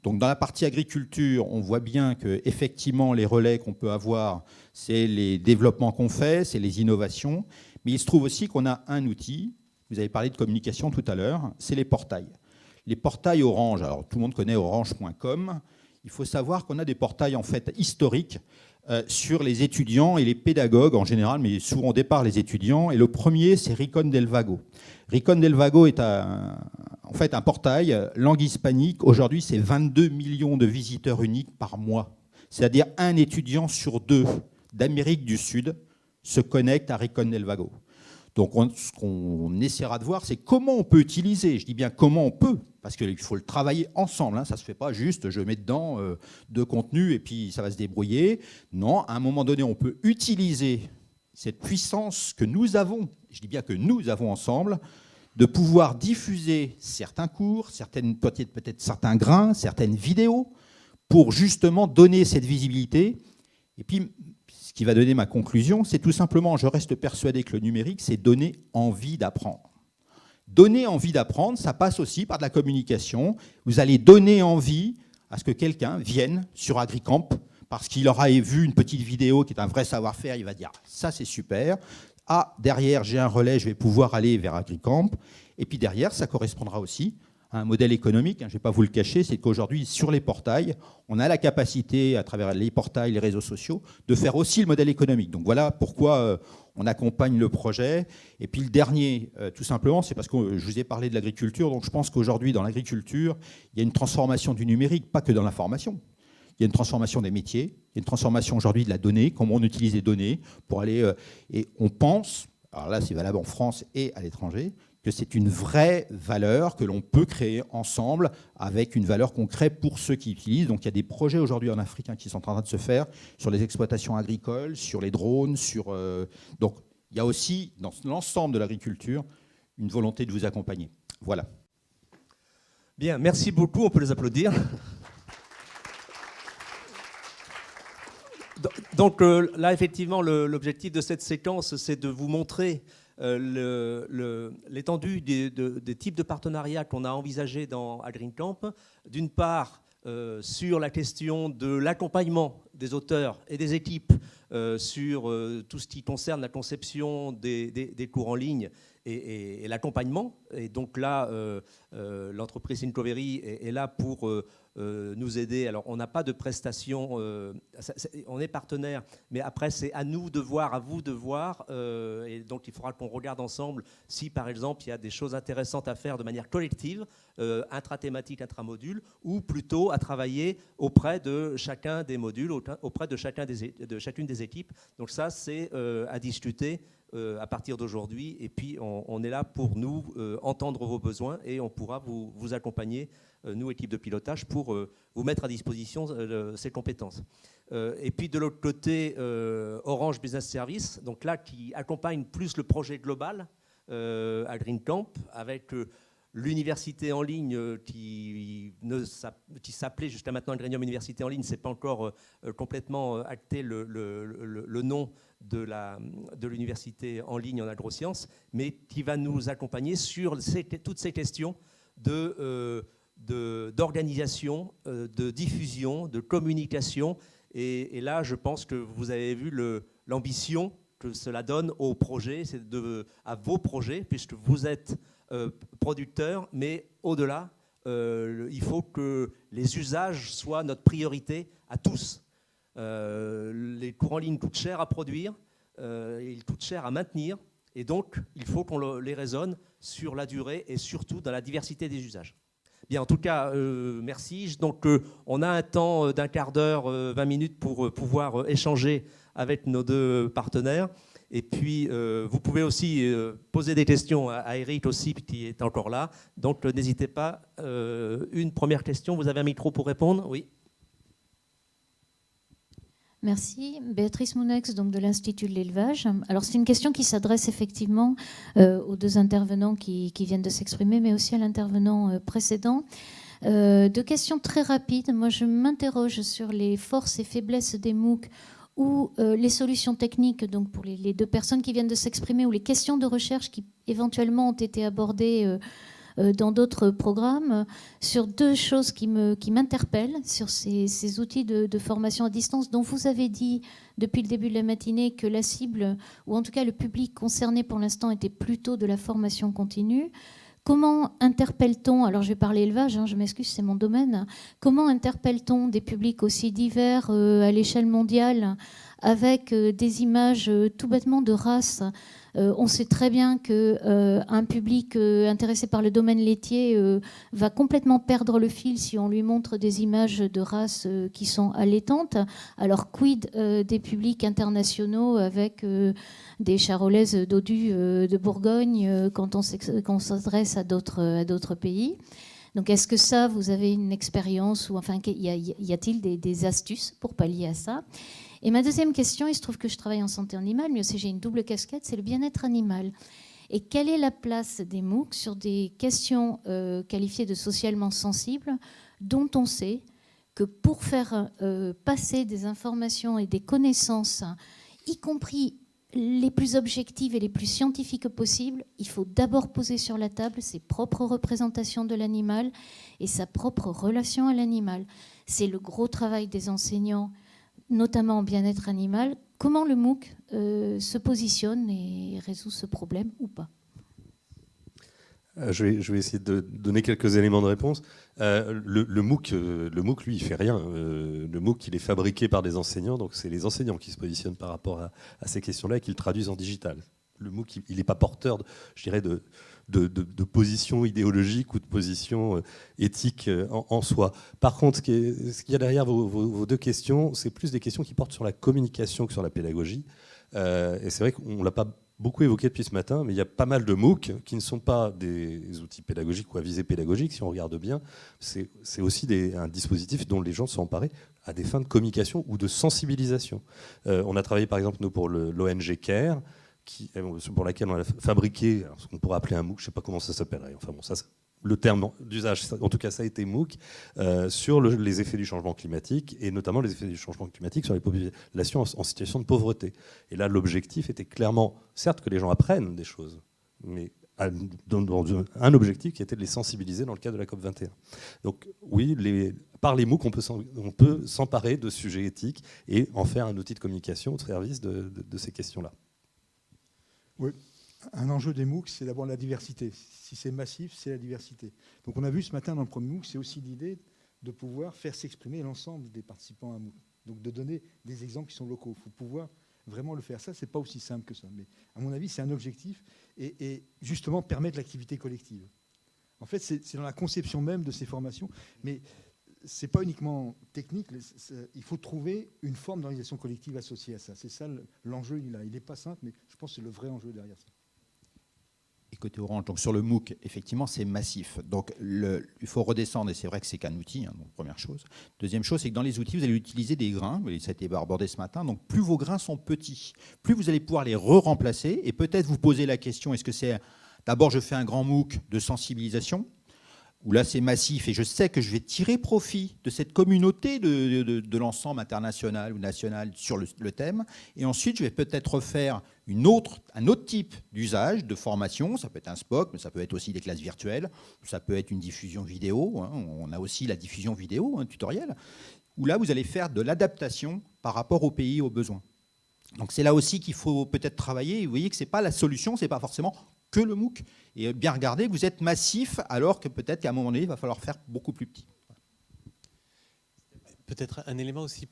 Donc dans la partie agriculture, on voit bien qu'effectivement, les relais qu'on peut avoir, c'est les développements qu'on fait, c'est les innovations. Mais il se trouve aussi qu'on a un outil, vous avez parlé de communication tout à l'heure, c'est les portails. Les portails Orange, alors tout le monde connaît orange.com. Il faut savoir qu'on a des portails en fait historiques sur les étudiants et les pédagogues en général, mais souvent au départ les étudiants. Et le premier, c'est Rincon del Vago. Rincon del Vago est en fait un portail langue hispanique. Aujourd'hui, c'est 22 millions de visiteurs uniques par mois. C'est-à-dire un étudiant sur 2 d'Amérique du Sud se connecte à Rincon del Vago. Donc ce qu'on essaiera de voir, c'est comment on peut utiliser, je dis bien comment on peut, parce qu'il faut le travailler ensemble, hein, ça ne se fait pas juste, je mets dedans 2 contenus et puis ça va se débrouiller. Non, à un moment donné, on peut utiliser cette puissance que nous avons, je dis bien que nous avons ensemble, de pouvoir diffuser certains cours, peut-être certains grains, certaines vidéos, pour justement donner cette visibilité. Et puis, ce qui va donner ma conclusion, c'est tout simplement, je reste persuadé que le numérique, c'est donner envie d'apprendre. Donner envie d'apprendre, ça passe aussi par de la communication. Vous allez donner envie à ce que quelqu'un vienne sur AgriCamp parce qu'il aura vu une petite vidéo qui est un vrai savoir-faire, il va dire « ça c'est super ». Ah, derrière, j'ai un relais, je vais pouvoir aller vers AgriCamp. Et puis derrière, ça correspondra aussi à un modèle économique. Je ne vais pas vous le cacher, c'est qu'aujourd'hui, sur les portails, on a la capacité, à travers les portails, les réseaux sociaux, de faire aussi le modèle économique. Donc voilà pourquoi on accompagne le projet. Et puis le dernier, tout simplement, c'est parce que je vous ai parlé de l'agriculture. Donc je pense qu'aujourd'hui, dans l'agriculture, il y a une transformation du numérique, pas que dans l'information. Il y a une transformation des métiers, il y a une transformation aujourd'hui de la donnée, comment on utilise les données pour aller... et on pense, alors là c'est valable en France et à l'étranger, que c'est une vraie valeur que l'on peut créer ensemble avec une valeur qu'on crée pour ceux qui utilisent. Donc il y a des projets aujourd'hui en Afrique qui sont en train de se faire sur les exploitations agricoles, sur les drones, donc il y a aussi dans l'ensemble de l'agriculture une volonté de vous accompagner. Voilà. Bien, merci beaucoup, on peut les applaudir. Donc là, effectivement, l'objectif de cette séquence, c'est de vous montrer l'étendue des types de partenariats qu'on a envisagés dans AgriCamp. D'une part, sur la question de l'accompagnement des auteurs et des équipes sur tout ce qui concerne la conception des cours en ligne et l'accompagnement. Et donc là, l'entreprise Incovery est là pour nous aider. Alors, on n'a pas de prestations, on est partenaire, mais après, c'est à nous de voir, à vous de voir. Et donc, il faudra qu'on regarde ensemble si, par exemple, il y a des choses intéressantes à faire de manière collective, intra-thématique, intra-module, ou plutôt à travailler auprès de chacun des modules, auprès de chacune des équipes. Donc ça, c'est à discuter à partir d'aujourd'hui. Et puis, on est là pour nous entendre vos besoins et on pourra vous accompagner, nous, équipe de pilotage, pour vous mettre à disposition ces compétences. Et puis, de l'autre côté, Orange Business Service, donc là, qui accompagne plus le projet global AgriCamp, avec l'université en ligne qui s'appelait jusqu'à maintenant Agrium Université en ligne. C'est pas encore complètement acté le nom de l'université en ligne en agrosciences, mais qui va nous accompagner sur toutes ces questions d'organisation, de diffusion, de communication. Et là, je pense que vous avez vu l'ambition que cela donne au projet, à vos projets, puisque vous êtes producteurs, mais au-delà, il faut que les usages soient notre priorité à tous. Les cours en ligne coûtent cher à produire, ils coûtent cher à maintenir, et donc il faut qu'on les raisonne sur la durée et surtout dans la diversité des usages. Bien, en tout cas, merci. Donc, on a un temps d'un quart d'heure, 20 minutes pour pouvoir échanger avec nos deux partenaires. Et puis, vous pouvez aussi poser des questions à Eric aussi, qui est encore là. Donc, n'hésitez pas. Une première question. Vous avez un micro pour répondre? Oui. Merci. Béatrice Mounex, donc de l'Institut de l'élevage. Alors, c'est une question qui s'adresse effectivement aux deux intervenants qui viennent de s'exprimer, mais aussi à l'intervenant précédent. Deux questions très rapides. Moi, je m'interroge sur les forces et faiblesses des MOOC ou les solutions techniques, donc pour les deux personnes qui viennent de s'exprimer, ou les questions de recherche qui éventuellement ont été abordées dans d'autres programmes, sur deux choses qui m'interpellent sur ces outils de formation à distance dont vous avez dit depuis le début de la matinée que la cible, ou en tout cas le public concerné pour l'instant, était plutôt de la formation continue. comment interpelle-t-on, alors je vais parler élevage, je m'excuse, c'est mon domaine, comment interpelle-t-on des publics aussi divers à l'échelle mondiale avec des images tout bêtement de race? On sait très bien qu'un public intéressé par le domaine laitier va complètement perdre le fil si on lui montre des images de races qui sont allaitantes. Alors quid des publics internationaux avec des charolaises d'Odu de Bourgogne quand on s'adresse à d'autres pays? Donc est-ce que ça, vous avez une expérience ou enfin y a-t-il des astuces pour pallier à ça? Et ma deuxième question, il se trouve que je travaille en santé animale, mais aussi j'ai une double casquette, c'est le bien-être animal. Et quelle est la place des MOOC sur des questions qualifiées de socialement sensibles, dont on sait que pour faire passer des informations et des connaissances, y compris les plus objectives et les plus scientifiques possibles, il faut d'abord poser sur la table ses propres représentations de l'animal et sa propre relation à l'animal. C'est le gros travail des enseignants, notamment en bien-être animal. Comment le MOOC se positionne et résout ce problème ou pas? Je vais essayer de donner quelques éléments de réponse. Le MOOC, lui, il fait rien. Le MOOC, il est fabriqué par des enseignants, donc c'est les enseignants qui se positionnent par rapport à ces questions-là et qui le traduisent en digital. Le MOOC, il n'est pas porteur, je dirais, de position idéologique ou de position éthique en soi. Par contre, ce qu'il y a derrière vos deux questions, c'est plus des questions qui portent sur la communication que sur la pédagogie. Et c'est vrai qu'on ne l'a pas beaucoup évoqué depuis ce matin, mais il y a pas mal de MOOC qui ne sont pas des outils pédagogiques ou à visée pédagogique, si on regarde bien. C'est aussi un dispositif dont les gens sont emparés à des fins de communication ou de sensibilisation. On a travaillé par exemple, nous, pour l'ONG CARE, pour laquelle on a fabriqué ce qu'on pourrait appeler un MOOC, je ne sais pas comment ça s'appellerait, enfin bon, le terme d'usage, en tout cas ça a été MOOC, sur les effets du changement climatique, et notamment les effets du changement climatique sur les populations en situation de pauvreté. Et là, l'objectif était clairement, certes que les gens apprennent des choses, mais dans un objectif qui était de les sensibiliser dans le cadre de la COP21. Donc oui, par les MOOC, on peut s'emparer de sujets éthiques et en faire un outil de communication au service de ces questions-là. Oui. Un enjeu des MOOC, c'est d'abord la diversité. Si c'est massif, c'est la diversité. Donc on a vu ce matin dans le premier MOOC, c'est aussi l'idée de pouvoir faire s'exprimer l'ensemble des participants à un MOOC. Donc de donner des exemples qui sont locaux. Il faut pouvoir vraiment le faire. Ça, c'est pas aussi simple que ça. Mais à mon avis, c'est un objectif et justement permettre l'activité collective. En fait, c'est dans la conception même de ces formations. Mais c'est pas uniquement technique. Il faut trouver une forme d'organisation collective associée à ça. C'est ça l'enjeu. Il n'est pas simple, mais je pense que c'est le vrai enjeu derrière ça. Et côté Orange, donc sur le MOOC, effectivement, c'est massif. Donc il faut redescendre, et c'est vrai que c'est qu'un outil, donc première chose. Deuxième chose, c'est que dans les outils, vous allez utiliser des grains, et ça a été abordé ce matin, donc plus vos grains sont petits, plus vous allez pouvoir les re-remplacer, et peut-être vous poser la question, est-ce que c'est, d'abord je fais un grand MOOC de sensibilisation, où là c'est massif, et je sais que je vais tirer profit de cette communauté de l'ensemble international ou national sur le thème, et ensuite je vais peut-être refaire un autre type d'usage, de formation, ça peut être un SPOC, mais ça peut être aussi des classes virtuelles, ça peut être une diffusion vidéo, on a aussi la diffusion vidéo, tutoriel, où là vous allez faire de l'adaptation par rapport au pays, aux besoins. Donc c'est là aussi qu'il faut peut-être travailler, vous voyez que ce n'est pas la solution, ce n'est pas forcément que le MOOC, et bien regarder que vous êtes massif, alors que peut-être qu'à un moment donné, il va falloir faire beaucoup plus petit. Peut-être un élément aussi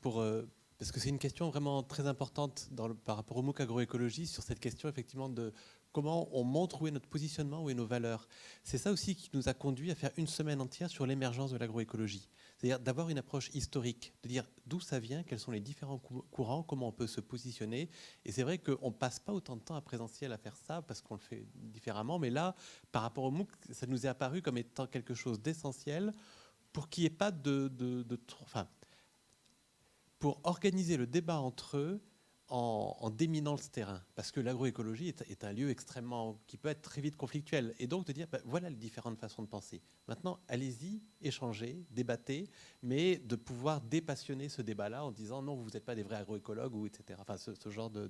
parce que c'est une question vraiment très importante par rapport au MOOC agroécologie, sur cette question effectivement de comment on montre où est notre positionnement, où est nos valeurs. C'est ça aussi qui nous a conduit à faire une semaine entière sur l'émergence de l'agroécologie. C'est-à-dire d'avoir une approche historique, de dire d'où ça vient, quels sont les différents courants, comment on peut se positionner. Et c'est vrai qu'on ne passe pas autant de temps à présentiel à faire ça parce qu'on le fait différemment. Mais là, par rapport au MOOC, ça nous est apparu comme étant quelque chose d'essentiel pour qu'il n'y ait pas pour organiser le débat entre eux en déminant ce terrain. Parce que l'agroécologie est un lieu extrêmement qui peut être très vite conflictuel. Et donc de dire, voilà les différentes façons de penser. Maintenant, allez-y, échangez, débattez, mais de pouvoir dépassionner ce débat-là en disant non, vous n'êtes pas des vrais agroécologues, ou etc. Enfin, ce genre de...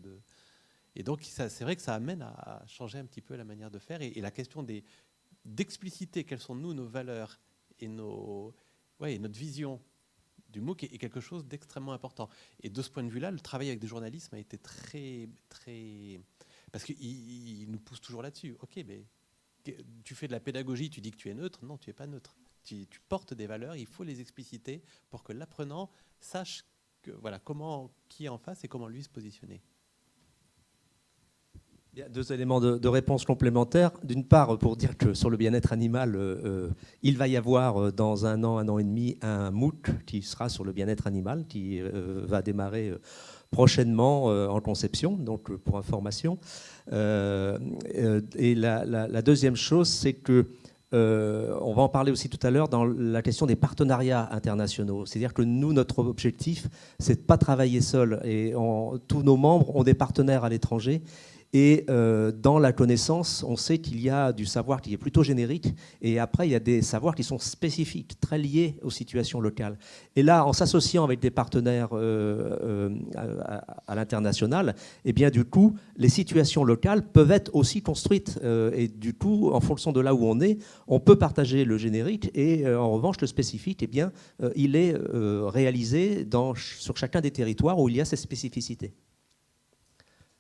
Et donc, c'est vrai que ça amène à changer un petit peu la manière de faire. Et la question d'expliciter quelles sont nos valeurs et notre vision du MOOC est quelque chose d'extrêmement important. Et de ce point de vue-là, le travail avec des journalistes a été très... très... Parce qu'ils nous poussent toujours là-dessus. OK, mais tu fais de la pédagogie, tu dis que tu es neutre. Non, tu n'es pas neutre. Tu portes des valeurs, il faut les expliciter pour que l'apprenant sache voilà, qui est en face et comment lui se positionner. Bien, 2 éléments de réponse complémentaires. D'une part, pour dire que sur le bien-être animal, il va y avoir dans 1 an et demi, un MOOC qui sera sur le bien-être animal, qui va démarrer prochainement en conception, donc pour information. Et la deuxième chose, c'est que on va en parler aussi tout à l'heure dans la question des partenariats internationaux. C'est-à-dire que nous, notre objectif, c'est de ne pas travailler seul. Et tous nos membres ont des partenaires à l'étranger. Et dans la connaissance, on sait qu'il y a du savoir qui est plutôt générique, et après, il y a des savoirs qui sont spécifiques, très liés aux situations locales. Et là, en s'associant avec des partenaires à l'international, eh bien, du coup, les situations locales peuvent être aussi construites. Et du coup, en fonction de là où on est, on peut partager le générique, et en revanche, le spécifique, eh bien, il est réalisé sur chacun des territoires où il y a ces spécificités.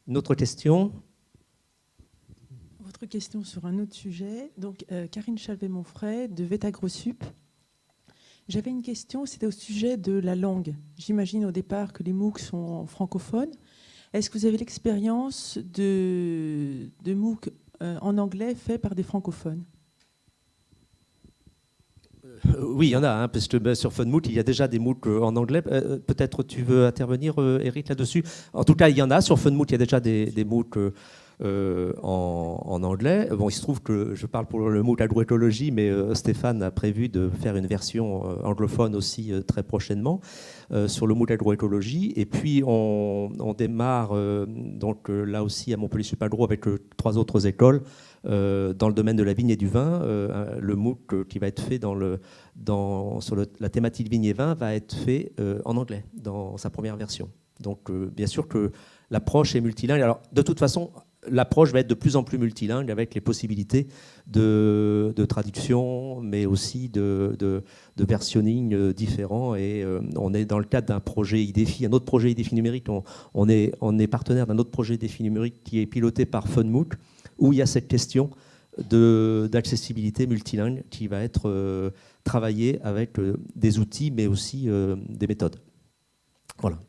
Une autre question ? Votre question sur un autre sujet. Donc, Karine Chalvet-Monfray de VetaGroSup. J'avais une question, c'était au sujet de la langue. J'imagine au départ que les MOOC sont francophones. Est-ce que vous avez l'expérience de MOOC en anglais fait par des francophones ? Oui, il y en a, parce que sur FunMOOC, il y a déjà des MOOC en anglais. Peut-être tu veux intervenir, Eric, là-dessus. En tout cas, il y en a. Sur FunMOOC, il y a déjà des MOOC en anglais. Bon, il se trouve que je parle pour le MOOC agroécologie, mais Stéphane a prévu de faire une version anglophone aussi très prochainement sur le MOOC agroécologie. Et puis, on démarre donc là aussi à Montpellier Sup Agro avec 3 autres écoles. Dans le domaine de la vigne et du vin, le MOOC qui va être fait sur la thématique vigne et vin va être fait en anglais dans sa première version. Donc bien sûr que l'approche est multilingue. Alors de toute façon, l'approche va être de plus en plus multilingue avec les possibilités de traduction, mais aussi de versionning différents. Et on est dans le cadre d'un projet IDEFI, un autre projet IDEFI numérique. On est partenaire d'un autre projet IDEFI numérique qui est piloté par FunMOOC, où il y a cette question d'accessibilité multilingue qui va être travaillée avec des outils, mais aussi des méthodes. Voilà.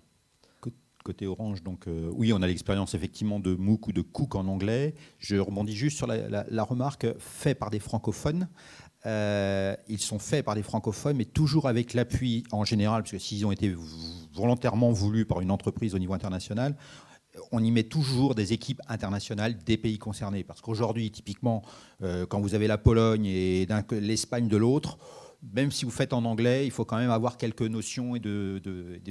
Côté Orange, donc oui, on a l'expérience effectivement de MOOC ou de Cook en anglais. Je rebondis juste sur la remarque faite par des francophones. Ils sont faits par des francophones, mais toujours avec l'appui en général, parce que s'ils ont été volontairement voulus par une entreprise au niveau international, on y met toujours des équipes internationales des pays concernés. Parce qu'aujourd'hui, typiquement, quand vous avez la Pologne et l'Espagne de l'autre, même si vous faites en anglais, il faut quand même avoir quelques notions de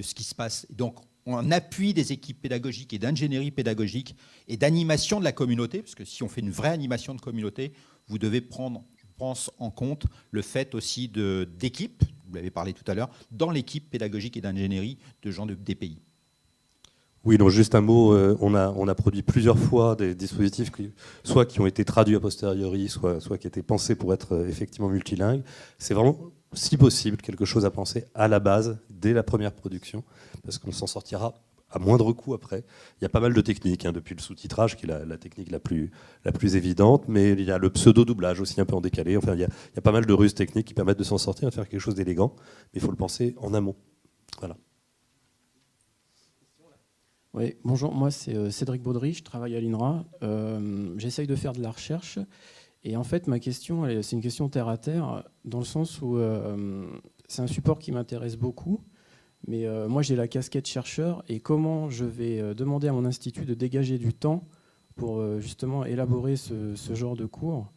ce qui se passe. Donc, on appuie des équipes pédagogiques et d'ingénierie pédagogique et d'animation de la communauté, parce que si on fait une vraie animation de communauté, vous devez prendre, je pense, en compte le fait aussi d'équipes, vous l'avez parlé tout à l'heure, dans l'équipe pédagogique et d'ingénierie de gens des pays. Oui, donc juste un mot, on a produit plusieurs fois des dispositifs soit qui ont été traduits a posteriori, soit qui étaient pensés pour être effectivement multilingues. C'est vraiment, si possible, quelque chose à penser à la base, dès la première production, parce qu'on s'en sortira à moindre coût après. Il y a pas mal de techniques, depuis le sous-titrage, qui est la technique la plus évidente, mais il y a le pseudo-doublage aussi un peu en décalé. Enfin, il y a pas mal de ruses techniques qui permettent de s'en sortir et de faire quelque chose d'élégant, mais il faut le penser en amont. Voilà. Oui, bonjour, moi c'est Cédric Baudry, je travaille à l'INRA. J'essaye de faire de la recherche. Et en fait, ma question, c'est une question terre à terre, dans le sens où c'est un support qui m'intéresse beaucoup. Mais moi, j'ai la casquette chercheur. Et comment je vais demander à mon institut de dégager du temps pour justement élaborer ce genre de cours,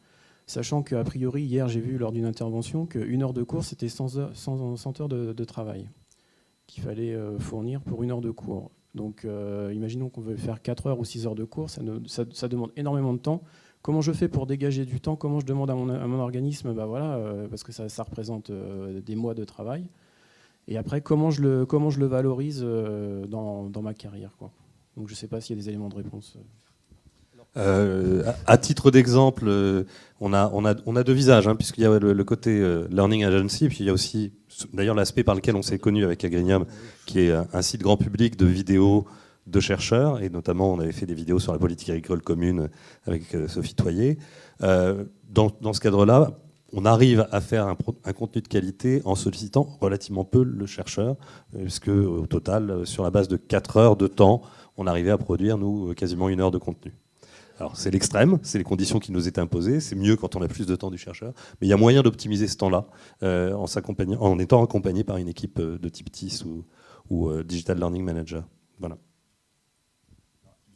sachant qu'a priori, hier, j'ai vu lors d'une intervention qu'une heure de cours, c'était 100 heures de travail qu'il fallait fournir pour une heure de cours. Donc, imaginons qu'on veut faire 4 heures ou 6 heures de cours, ça demande énormément de temps. Comment je fais pour dégager du temps? Comment je demande à mon organisme, parce que ça représente des mois de travail. Et après, comment je le valorise dans ma carrière, quoi. Donc, je ne sais pas s'il y a des éléments de réponse. À titre d'exemple, on a 2 visages, puisqu'il y a le côté Learning Agency, puis il y a aussi d'ailleurs l'aspect par lequel on s'est connu avec Agrignam, qui est un site grand public de vidéos, de chercheurs, et notamment on avait fait des vidéos sur la politique agricole commune avec Sophie Toyer. Dans ce cadre-là, on arrive à faire un contenu de qualité en sollicitant relativement peu le chercheur, puisque au total, sur la base de 4 heures de temps, on arrivait à produire, nous, quasiment 1 heure de contenu. Alors c'est l'extrême, c'est les conditions qui nous étaient imposées, c'est mieux quand on a plus de temps du chercheur, mais il y a moyen d'optimiser ce temps-là en étant accompagné par une équipe de type TIS ou Digital Learning Manager. Voilà.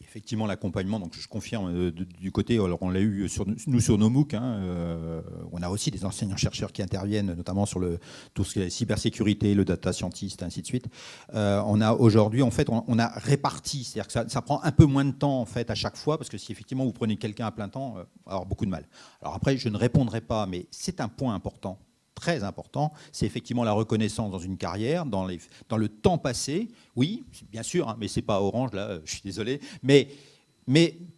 Effectivement, l'accompagnement, donc je confirme du côté, alors on l'a eu sur nos MOOC, on a aussi des enseignants-chercheurs qui interviennent, notamment sur tout ce qui est cybersécurité, le data scientist, ainsi de suite. On a aujourd'hui, en fait, on a réparti, c'est-à-dire que ça prend un peu moins de temps en fait à chaque fois, parce que si effectivement vous prenez quelqu'un à plein temps, alors beaucoup de mal. Alors après, je ne répondrai pas, mais c'est un point important. Très important, c'est effectivement la reconnaissance dans une carrière, dans le temps passé. Oui, bien sûr, mais ce n'est pas Orange, là, je suis désolé. Mais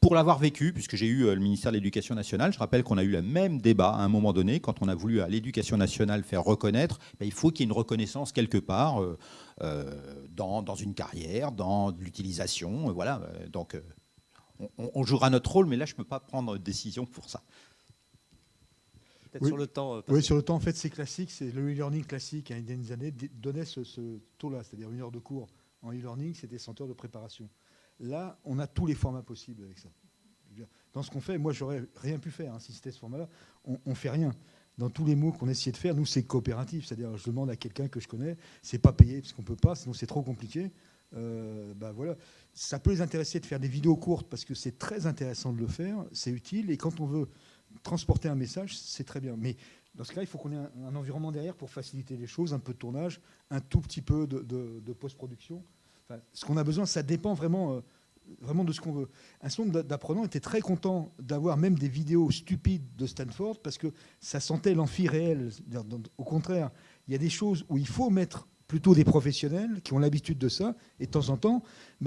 pour l'avoir vécu, puisque j'ai eu le ministère de l'Éducation nationale, je rappelle qu'on a eu le même débat à un moment donné, quand on a voulu à l'Éducation nationale faire reconnaître, il faut qu'il y ait une reconnaissance quelque part dans une carrière, dans l'utilisation. Voilà. Donc on jouera notre rôle, mais là, je ne peux pas prendre de décision pour ça. Oui. Sur le temps. Oui, sur le temps, en fait, c'est classique. C'est le e-learning classique, il y a des années, donnait ce taux-là, c'est-à-dire 1 heure de cours en e-learning, c'était 100 heures de préparation. Là, on a tous les formats possibles avec ça. Dans ce qu'on fait, moi, j'aurais rien pu faire si c'était ce format-là. On ne fait rien. Dans tous les mots qu'on essayait de faire, nous, c'est coopératif. C'est-à-dire, je demande à quelqu'un que je connais, c'est pas payé parce qu'on ne peut pas, sinon c'est trop compliqué. Voilà. Ça peut les intéresser de faire des vidéos courtes parce que c'est très intéressant de le faire, c'est utile. Et quand on veut transporter un message, c'est très bien. Mais dans ce cas, il faut qu'on ait un environnement derrière pour faciliter les choses, un peu de tournage, un tout petit peu de post-production. Enfin, ce qu'on a besoin, ça dépend vraiment de ce qu'on veut. Un centre d'apprenants était très content d'avoir même des vidéos stupides de Stanford parce que ça sentait l'amphi réel. Au contraire, il y a des choses où il faut mettre plutôt des professionnels qui ont l'habitude de ça. Et de temps en temps,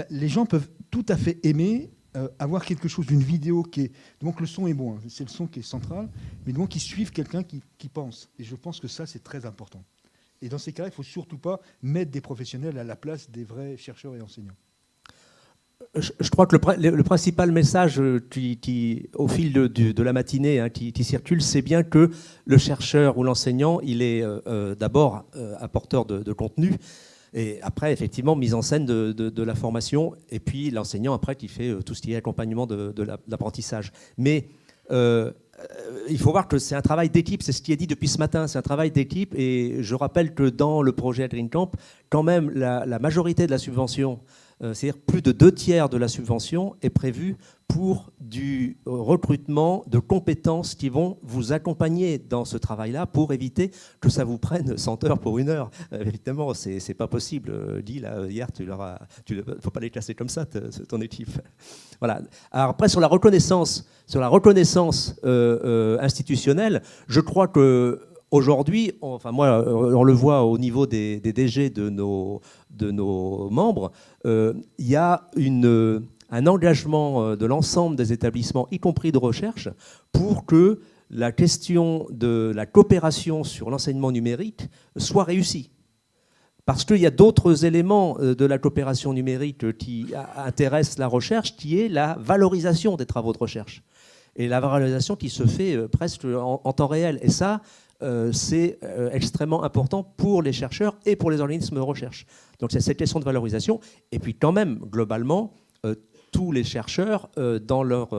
les gens peuvent tout à fait aimer avoir quelque chose d'une vidéo qui est... Donc le son est bon, c'est le son qui est central, mais donc ils suivent quelqu'un qui pense. Et je pense que ça, c'est très important. Et dans ces cas-là, il ne faut surtout pas mettre des professionnels à la place des vrais chercheurs et enseignants. Je crois que le principal message qui, au fil de la matinée qui circule, c'est bien que le chercheur ou l'enseignant, il est d'abord apporteur de contenu, et après, effectivement, mise en scène de la formation, et puis l'enseignant, après, qui fait tout ce qui est accompagnement de l'apprentissage. Mais il faut voir que c'est un travail d'équipe, c'est ce qui est dit depuis ce matin, c'est un travail d'équipe, et je rappelle que dans le projet Green Camp, quand même, la majorité de la subvention, c'est-à-dire plus de 2/3 de la subvention est prévue pour du recrutement de compétences qui vont vous accompagner dans ce travail-là pour éviter que ça vous prenne 100 heures pour 1 heure. Évidemment, c'est pas possible. Guy, là, hier, il ne faut pas les classer comme ça, ton équipe. Voilà. Alors après, sur la reconnaissance institutionnelle, je crois que aujourd'hui, moi, on le voit au niveau des DG de nos membres, il y a un engagement de l'ensemble des établissements, y compris de recherche, pour que la question de la coopération sur l'enseignement numérique soit réussie. Parce qu'il y a d'autres éléments de la coopération numérique qui intéressent la recherche, qui est la valorisation des travaux de recherche. Et la valorisation qui se fait presque en temps réel. Et ça, c'est extrêmement important pour les chercheurs et pour les organismes de recherche. Donc c'est cette question de valorisation. Et puis quand même, globalement, tous les chercheurs, dans leurs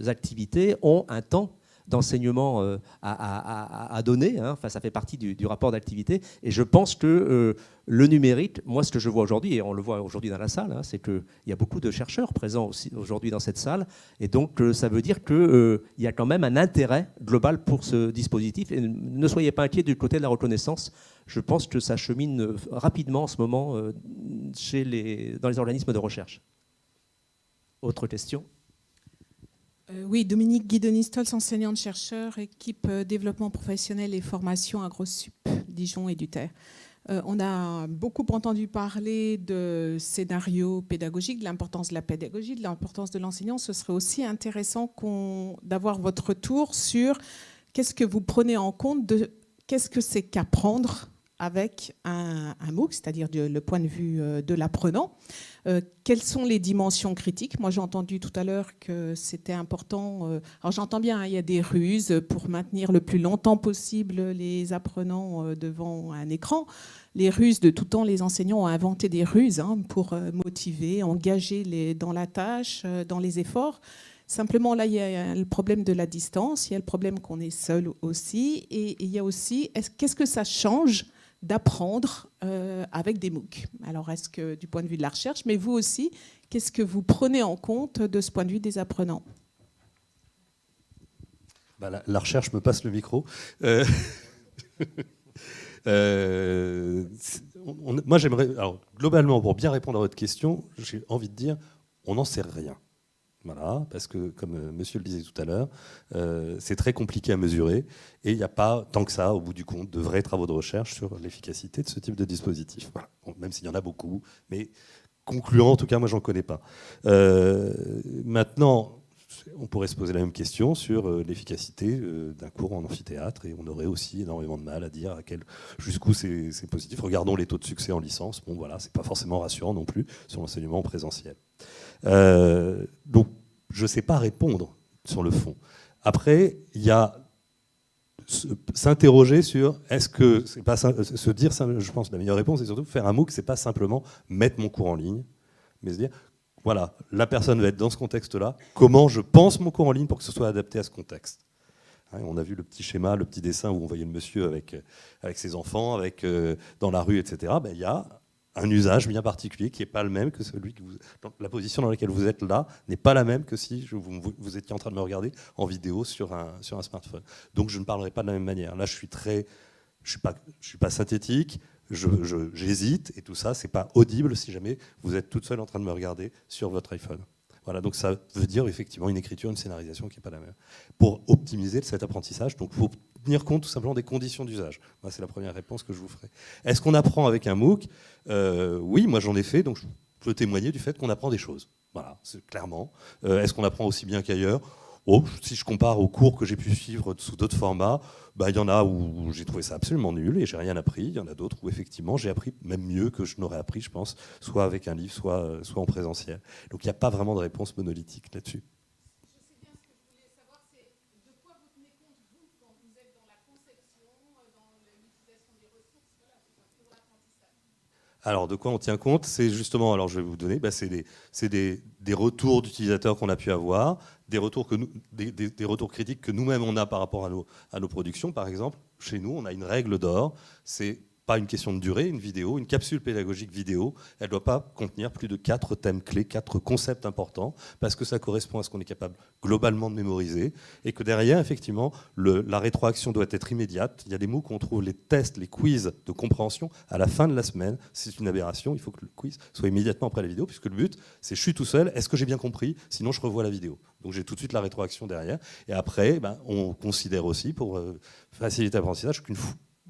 activités, ont un temps d'enseignement à donner. Enfin, ça fait partie du rapport d'activité. Et je pense que le numérique, moi ce que je vois aujourd'hui, et on le voit aujourd'hui dans la salle, c'est qu'il y a beaucoup de chercheurs présents aussi aujourd'hui dans cette salle. Et donc ça veut dire qu'il y a quand même un intérêt global pour ce dispositif. Et ne soyez pas inquiets du côté de la reconnaissance. Je pense que ça chemine rapidement en ce moment dans les organismes de recherche. Autre question ? Oui, Dominique Guidonis-Stolz, enseignante-chercheur, équipe développement professionnel et formation AgroSup, Dijon et Duterre. On a beaucoup entendu parler de scénarios pédagogiques, de l'importance de la pédagogie, de l'importance de l'enseignant. Ce serait aussi intéressant d'avoir votre retour sur qu'est-ce que vous prenez en compte de qu'est-ce que c'est qu'apprendre avec un MOOC, c'est-à-dire le point de vue de l'apprenant. Quelles sont les dimensions critiques? Moi, j'ai entendu tout à l'heure que c'était important. Alors, j'entends bien, hein, il y a des ruses pour maintenir le plus longtemps possible les apprenants devant un écran. Les ruses, de tout temps, les enseignants ont inventé des ruses pour motiver, engager dans la tâche, dans les efforts. Simplement, là, il y a le problème de la distance, il y a le problème qu'on est seul aussi, et il y a aussi, qu'est-ce que ça change d'apprendre avec des MOOC? Alors, est-ce que du point de vue de la recherche, mais vous aussi, qu'est-ce que vous prenez en compte de ce point de vue des apprenants? La recherche me passe le micro. Moi, j'aimerais... Alors, globalement, pour bien répondre à votre question, j'ai envie de dire, on n'en sait rien. Voilà, parce que, comme monsieur le disait tout à l'heure, c'est très compliqué à mesurer et il n'y a pas, tant que ça, au bout du compte, de vrais travaux de recherche sur l'efficacité de ce type de dispositif. Voilà. Bon, même s'il y en a beaucoup, mais concluant, en tout cas, moi, j'en connais pas. Maintenant, on pourrait se poser la même question sur l'efficacité d'un cours en amphithéâtre et on aurait aussi énormément de mal à dire jusqu'où c'est positif. Regardons les taux de succès en licence. Bon, voilà, c'est pas forcément rassurant non plus sur l'enseignement en présentiel. Donc, je ne sais pas répondre sur le fond. Après, il y a s'interroger sur est-ce que c'est pas se dire, je pense que la meilleure réponse c'est surtout faire un MOOC, c'est pas simplement mettre mon cours en ligne, mais se dire voilà, la personne va être dans ce contexte-là, comment je pense mon cours en ligne pour que ce soit adapté à ce contexte. On a vu le petit schéma, le petit dessin où on voyait le monsieur avec ses enfants, dans la rue, etc. Il y a un usage bien particulier qui n'est pas le même que celui que la position dans laquelle vous êtes là n'est pas la même que si vous étiez en train de me regarder en vidéo sur un smartphone. Donc je ne parlerai pas de la même manière. Là, je suis pas synthétique. J'hésite et tout ça, c'est pas audible si jamais vous êtes toute seule en train de me regarder sur votre iPhone. Voilà, donc ça veut dire effectivement une écriture, une scénarisation qui n'est pas la même. Pour optimiser cet apprentissage, donc il faut tenir compte tout simplement des conditions d'usage. Moi, c'est la première réponse que je vous ferai. Est-ce qu'on apprend avec un MOOC? Oui, moi j'en ai fait, donc je peux témoigner du fait qu'on apprend des choses. Voilà, c'est clairement. Est-ce qu'on apprend aussi bien qu'ailleurs? Si je compare aux cours que j'ai pu suivre sous d'autres formats, il y en a où j'ai trouvé ça absolument nul et j'ai rien appris. Il y en a d'autres où effectivement j'ai appris même mieux que je n'aurais appris, je pense, soit avec un livre, soit en présentiel. Donc il n'y a pas vraiment de réponse monolithique là-dessus. Je sais bien ce que je voulais savoir, c'est de quoi vous tenez compte, vous, quand vous êtes dans la conception, dans l'utilisation des ressources, pour l'apprentissage. Alors, de quoi on tient compte? C'est justement, alors je vais vous donner, c'est des retours d'utilisateurs qu'on a pu avoir, des retours critiques que nous-mêmes on a par rapport à nos productions. Par exemple, chez nous, on a une règle d'or, c'est pas une question de durée, une vidéo, une capsule pédagogique vidéo, elle ne doit pas contenir plus de 4 thèmes clés, 4 concepts importants, parce que ça correspond à ce qu'on est capable globalement de mémoriser, et que derrière, effectivement, la rétroaction doit être immédiate. Il y a des MOOC où on trouve les tests, les quiz de compréhension à la fin de la semaine. C'est une aberration, il faut que le quiz soit immédiatement après la vidéo, puisque le but, c'est je suis tout seul, est-ce que j'ai bien compris? Sinon, je revois la vidéo. Donc j'ai tout de suite la rétroaction derrière. Et après, on considère aussi, pour faciliter l'apprentissage,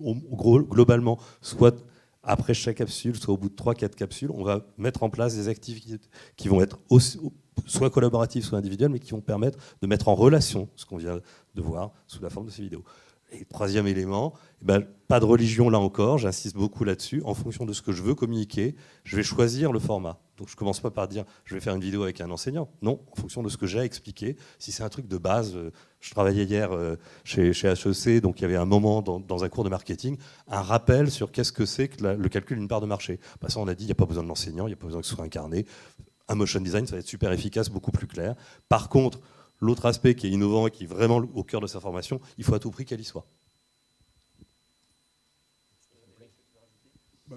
globalement, soit après chaque capsule, soit au bout de 3-4 capsules, on va mettre en place des activités qui vont être soit collaboratives, soit individuelles, mais qui vont permettre de mettre en relation ce qu'on vient de voir sous la forme de ces vidéos. Et troisième élément, pas de religion là encore, j'insiste beaucoup là-dessus. En fonction de ce que je veux communiquer, je vais choisir le format. Donc je ne commence pas par dire je vais faire une vidéo avec un enseignant. Non, en fonction de ce que j'ai à expliquer. Si c'est un truc de base, je travaillais hier chez HEC, donc il y avait un moment dans un cours de marketing, un rappel sur qu'est-ce que c'est que le calcul d'une part de marché. Ça, on a dit il n'y a pas besoin de l'enseignant, il n'y a pas besoin que ce soit incarné. Un motion design, ça va être super efficace, beaucoup plus clair. Par contre, l'autre aspect qui est innovant et qui est vraiment au cœur de sa formation, il faut à tout prix qu'elle y soit.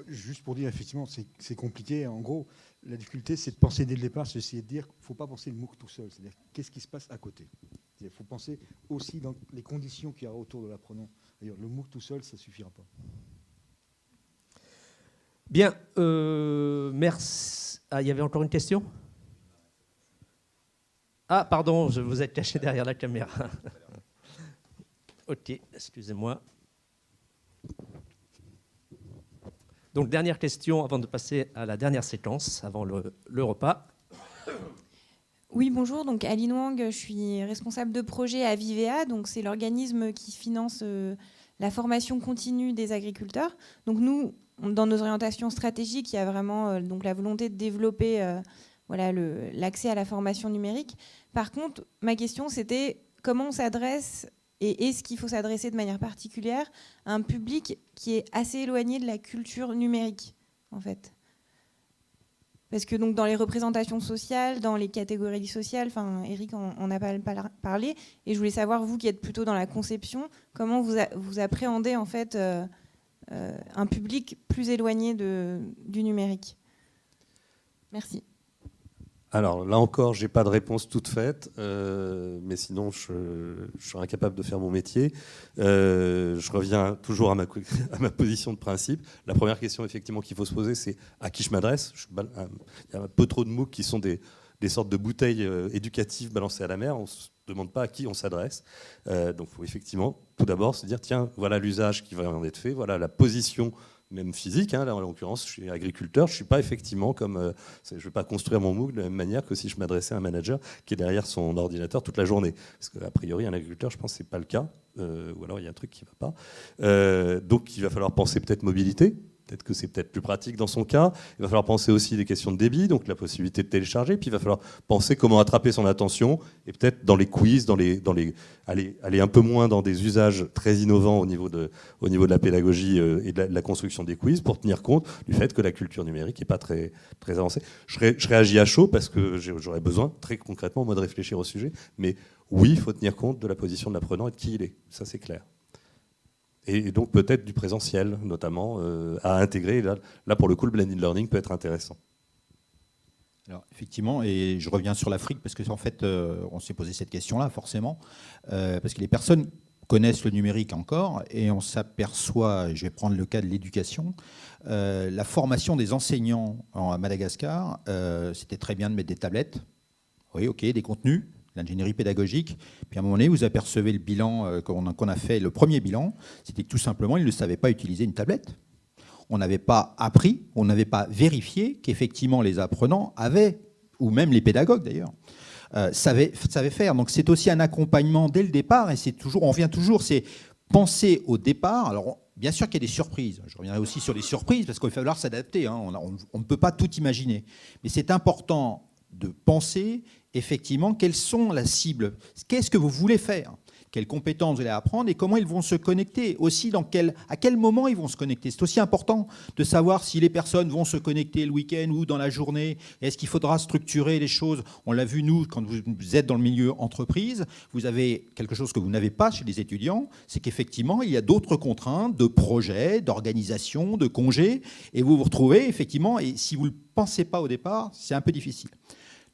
Juste pour dire, effectivement, c'est compliqué. En gros, la difficulté, c'est de penser dès le départ, c'est d'essayer de dire qu'il ne faut pas penser le MOOC tout seul. C'est-à-dire, qu'est-ce qui se passe à côté? Il faut penser aussi dans les conditions qu'il y a autour de l'apprenant. D'ailleurs, le MOOC tout seul, ça ne suffira pas. Bien, merci. Ah, il y avait encore une question? Ah, pardon, je vous êtes caché derrière la caméra. Ok, excusez-moi. Donc, dernière question avant de passer à la dernière séquence, avant le repas. Oui, bonjour. Donc, Aline Wang, je suis responsable de projet à Vivea. Donc, c'est l'organisme qui finance la formation continue des agriculteurs. Donc nous, dans nos orientations stratégiques, il y a vraiment donc la volonté de développer l'accès à la formation numérique. Par contre, ma question, c'était comment on s'adresse et est-ce qu'il faut s'adresser de manière particulière à un public qui est assez éloigné de la culture numérique, en fait. Parce que donc, dans les représentations sociales, dans les catégories sociales, Eric en a parlé, et je voulais savoir, vous qui êtes plutôt dans la conception, comment vous appréhendez en fait, un public plus éloigné du numérique. Merci. Alors là encore, j'ai pas de réponse toute faite, mais sinon je serais incapable de faire mon métier. Je reviens toujours à ma position de principe. La première question effectivement qu'il faut se poser, c'est à qui je m'adresse. Il y a un peu trop de MOOC qui sont des sortes de bouteilles éducatives balancées à la mer. On ne se demande pas à qui on s'adresse. Donc il faut effectivement tout d'abord se dire, tiens, voilà l'usage qui va en être fait, voilà la position même physique, hein, là en l'occurrence je suis agriculteur, je ne suis pas effectivement comme, je ne vais pas construire mon MOOC de la même manière que si je m'adressais à un manager qui est derrière son ordinateur toute la journée. Parce qu'a priori un agriculteur, je pense que ce n'est pas le cas, ou alors il y a un truc qui ne va pas. Donc il va falloir penser peut-être mobilité. Peut-être que c'est peut-être plus pratique dans son cas. Il va falloir penser aussi des questions de débit, donc la possibilité de télécharger. Puis il va falloir penser comment attraper son attention et peut-être dans les quiz, aller un peu moins dans des usages très innovants au niveau de la pédagogie et de la construction des quiz pour tenir compte du fait que la culture numérique n'est pas très, très avancée. Je réagis à chaud parce que j'aurais besoin très concrètement moi de réfléchir au sujet. Mais oui, il faut tenir compte de la position de l'apprenant et de qui il est. Ça, c'est clair. Et donc peut-être du présentiel, notamment, à intégrer. Là, pour le coup, le blended learning peut être intéressant. Alors, effectivement, et je reviens sur l'Afrique, parce qu'en fait, on s'est posé cette question-là, forcément, parce que les personnes connaissent le numérique encore, et on s'aperçoit, je vais prendre le cas de l'éducation, la formation des enseignants à Madagascar, c'était très bien de mettre des tablettes, oui, ok, des contenus, l'ingénierie pédagogique. Puis à un moment donné, vous apercevez le bilan qu'on a fait, le premier bilan, c'était que tout simplement, ils ne savaient pas utiliser une tablette. On n'avait pas appris, on n'avait pas vérifié qu'effectivement les apprenants avaient, ou même les pédagogues d'ailleurs, savaient faire. Donc c'est aussi un accompagnement dès le départ, et c'est toujours, on revient toujours, c'est penser au départ. Alors bien sûr qu'il y a des surprises, je reviendrai aussi sur les surprises, parce qu'il va falloir s'adapter, hein. On ne peut pas tout imaginer. Mais c'est important de penser effectivement quelles sont la cible, qu'est-ce que vous voulez faire, quelles compétences vous allez apprendre et comment ils vont se connecter, aussi à quel moment ils vont se connecter. C'est aussi important de savoir si les personnes vont se connecter le week-end ou dans la journée. Est-ce qu'il faudra structurer les choses? On l'a vu, nous, quand vous êtes dans le milieu entreprise, vous avez quelque chose que vous n'avez pas chez les étudiants, c'est qu'effectivement, il y a d'autres contraintes de projets, d'organisation, de congés, et vous vous retrouvez effectivement, et si vous ne le pensez pas au départ, c'est un peu difficile.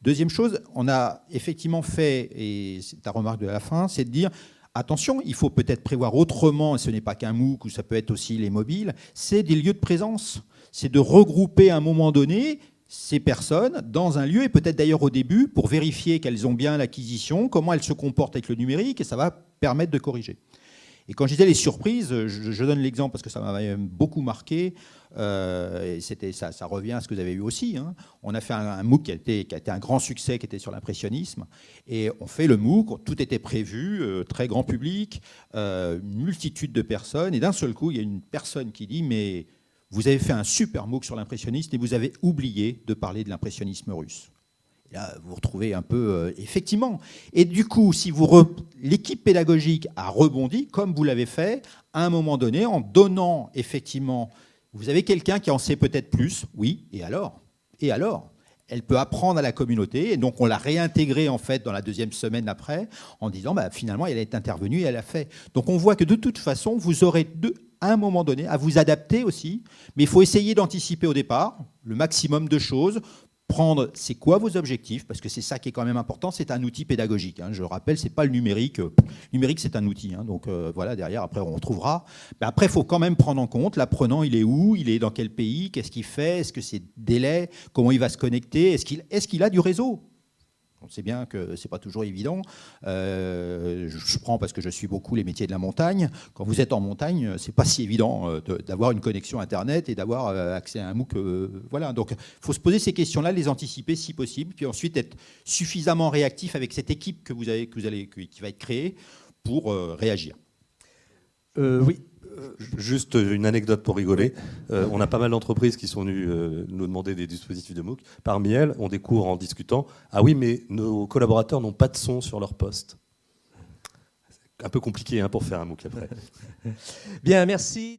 Deuxième chose, on a effectivement fait, et c'est ta remarque de la fin, c'est de dire, attention, il faut peut-être prévoir autrement, et ce n'est pas qu'un MOOC, ou ça peut être aussi les mobiles, c'est des lieux de présence. C'est de regrouper à un moment donné ces personnes dans un lieu, et peut-être d'ailleurs au début, pour vérifier qu'elles ont bien l'acquisition, comment elles se comportent avec le numérique, et ça va permettre de corriger. Et quand je disais les surprises, je donne l'exemple parce que ça m'a beaucoup marqué. Et ça revient à ce que vous avez eu aussi. Hein. On a fait un MOOC qui a été un grand succès, qui était sur l'impressionnisme. Et on fait le MOOC, tout était prévu, très grand public, une multitude de personnes. Et d'un seul coup, il y a une personne qui dit « Mais vous avez fait un super MOOC sur l'impressionnisme et vous avez oublié de parler de l'impressionnisme russe. » Et là, vous vous retrouvez un peu, effectivement. Et du coup, si l'équipe pédagogique a rebondi, comme vous l'avez fait, à un moment donné, en donnant effectivement, vous avez quelqu'un qui en sait peut-être plus, oui, et alors? Et alors? Elle peut apprendre à la communauté, et donc on l'a réintégrée en fait dans la deuxième semaine après, en disant bah, finalement elle est intervenue et elle a fait. Donc on voit que de toute façon, vous aurez à un moment donné à vous adapter aussi, mais il faut essayer d'anticiper au départ le maximum de choses. Prendre, c'est quoi vos objectifs? Parce que c'est ça qui est quand même important, c'est un outil pédagogique. Hein. Je rappelle, c'est pas le numérique. Le numérique, c'est un outil. Hein. Donc voilà, derrière, après, on retrouvera. Mais après, il faut quand même prendre en compte l'apprenant, il est où? Il est dans quel pays? Qu'est-ce qu'il fait? Est-ce que c'est délai? Comment il va se connecter? Est-ce qu'il a du réseau? On sait bien que ce n'est pas toujours évident. Je prends parce que je suis beaucoup les métiers de la montagne. Quand vous êtes en montagne, ce n'est pas si évident d'avoir une connexion Internet et d'avoir accès à un MOOC. Voilà. Donc, il faut se poser ces questions-là, les anticiper si possible, puis ensuite être suffisamment réactif avec cette équipe qui va être créée pour réagir. Oui, Juste une anecdote pour rigoler. On a pas mal d'entreprises qui sont venues nous demander des dispositifs de MOOC. Parmi elles, on découvre en discutant, ah oui, mais nos collaborateurs n'ont pas de son sur leur poste. Un peu compliqué pour faire un MOOC après. Bien, merci.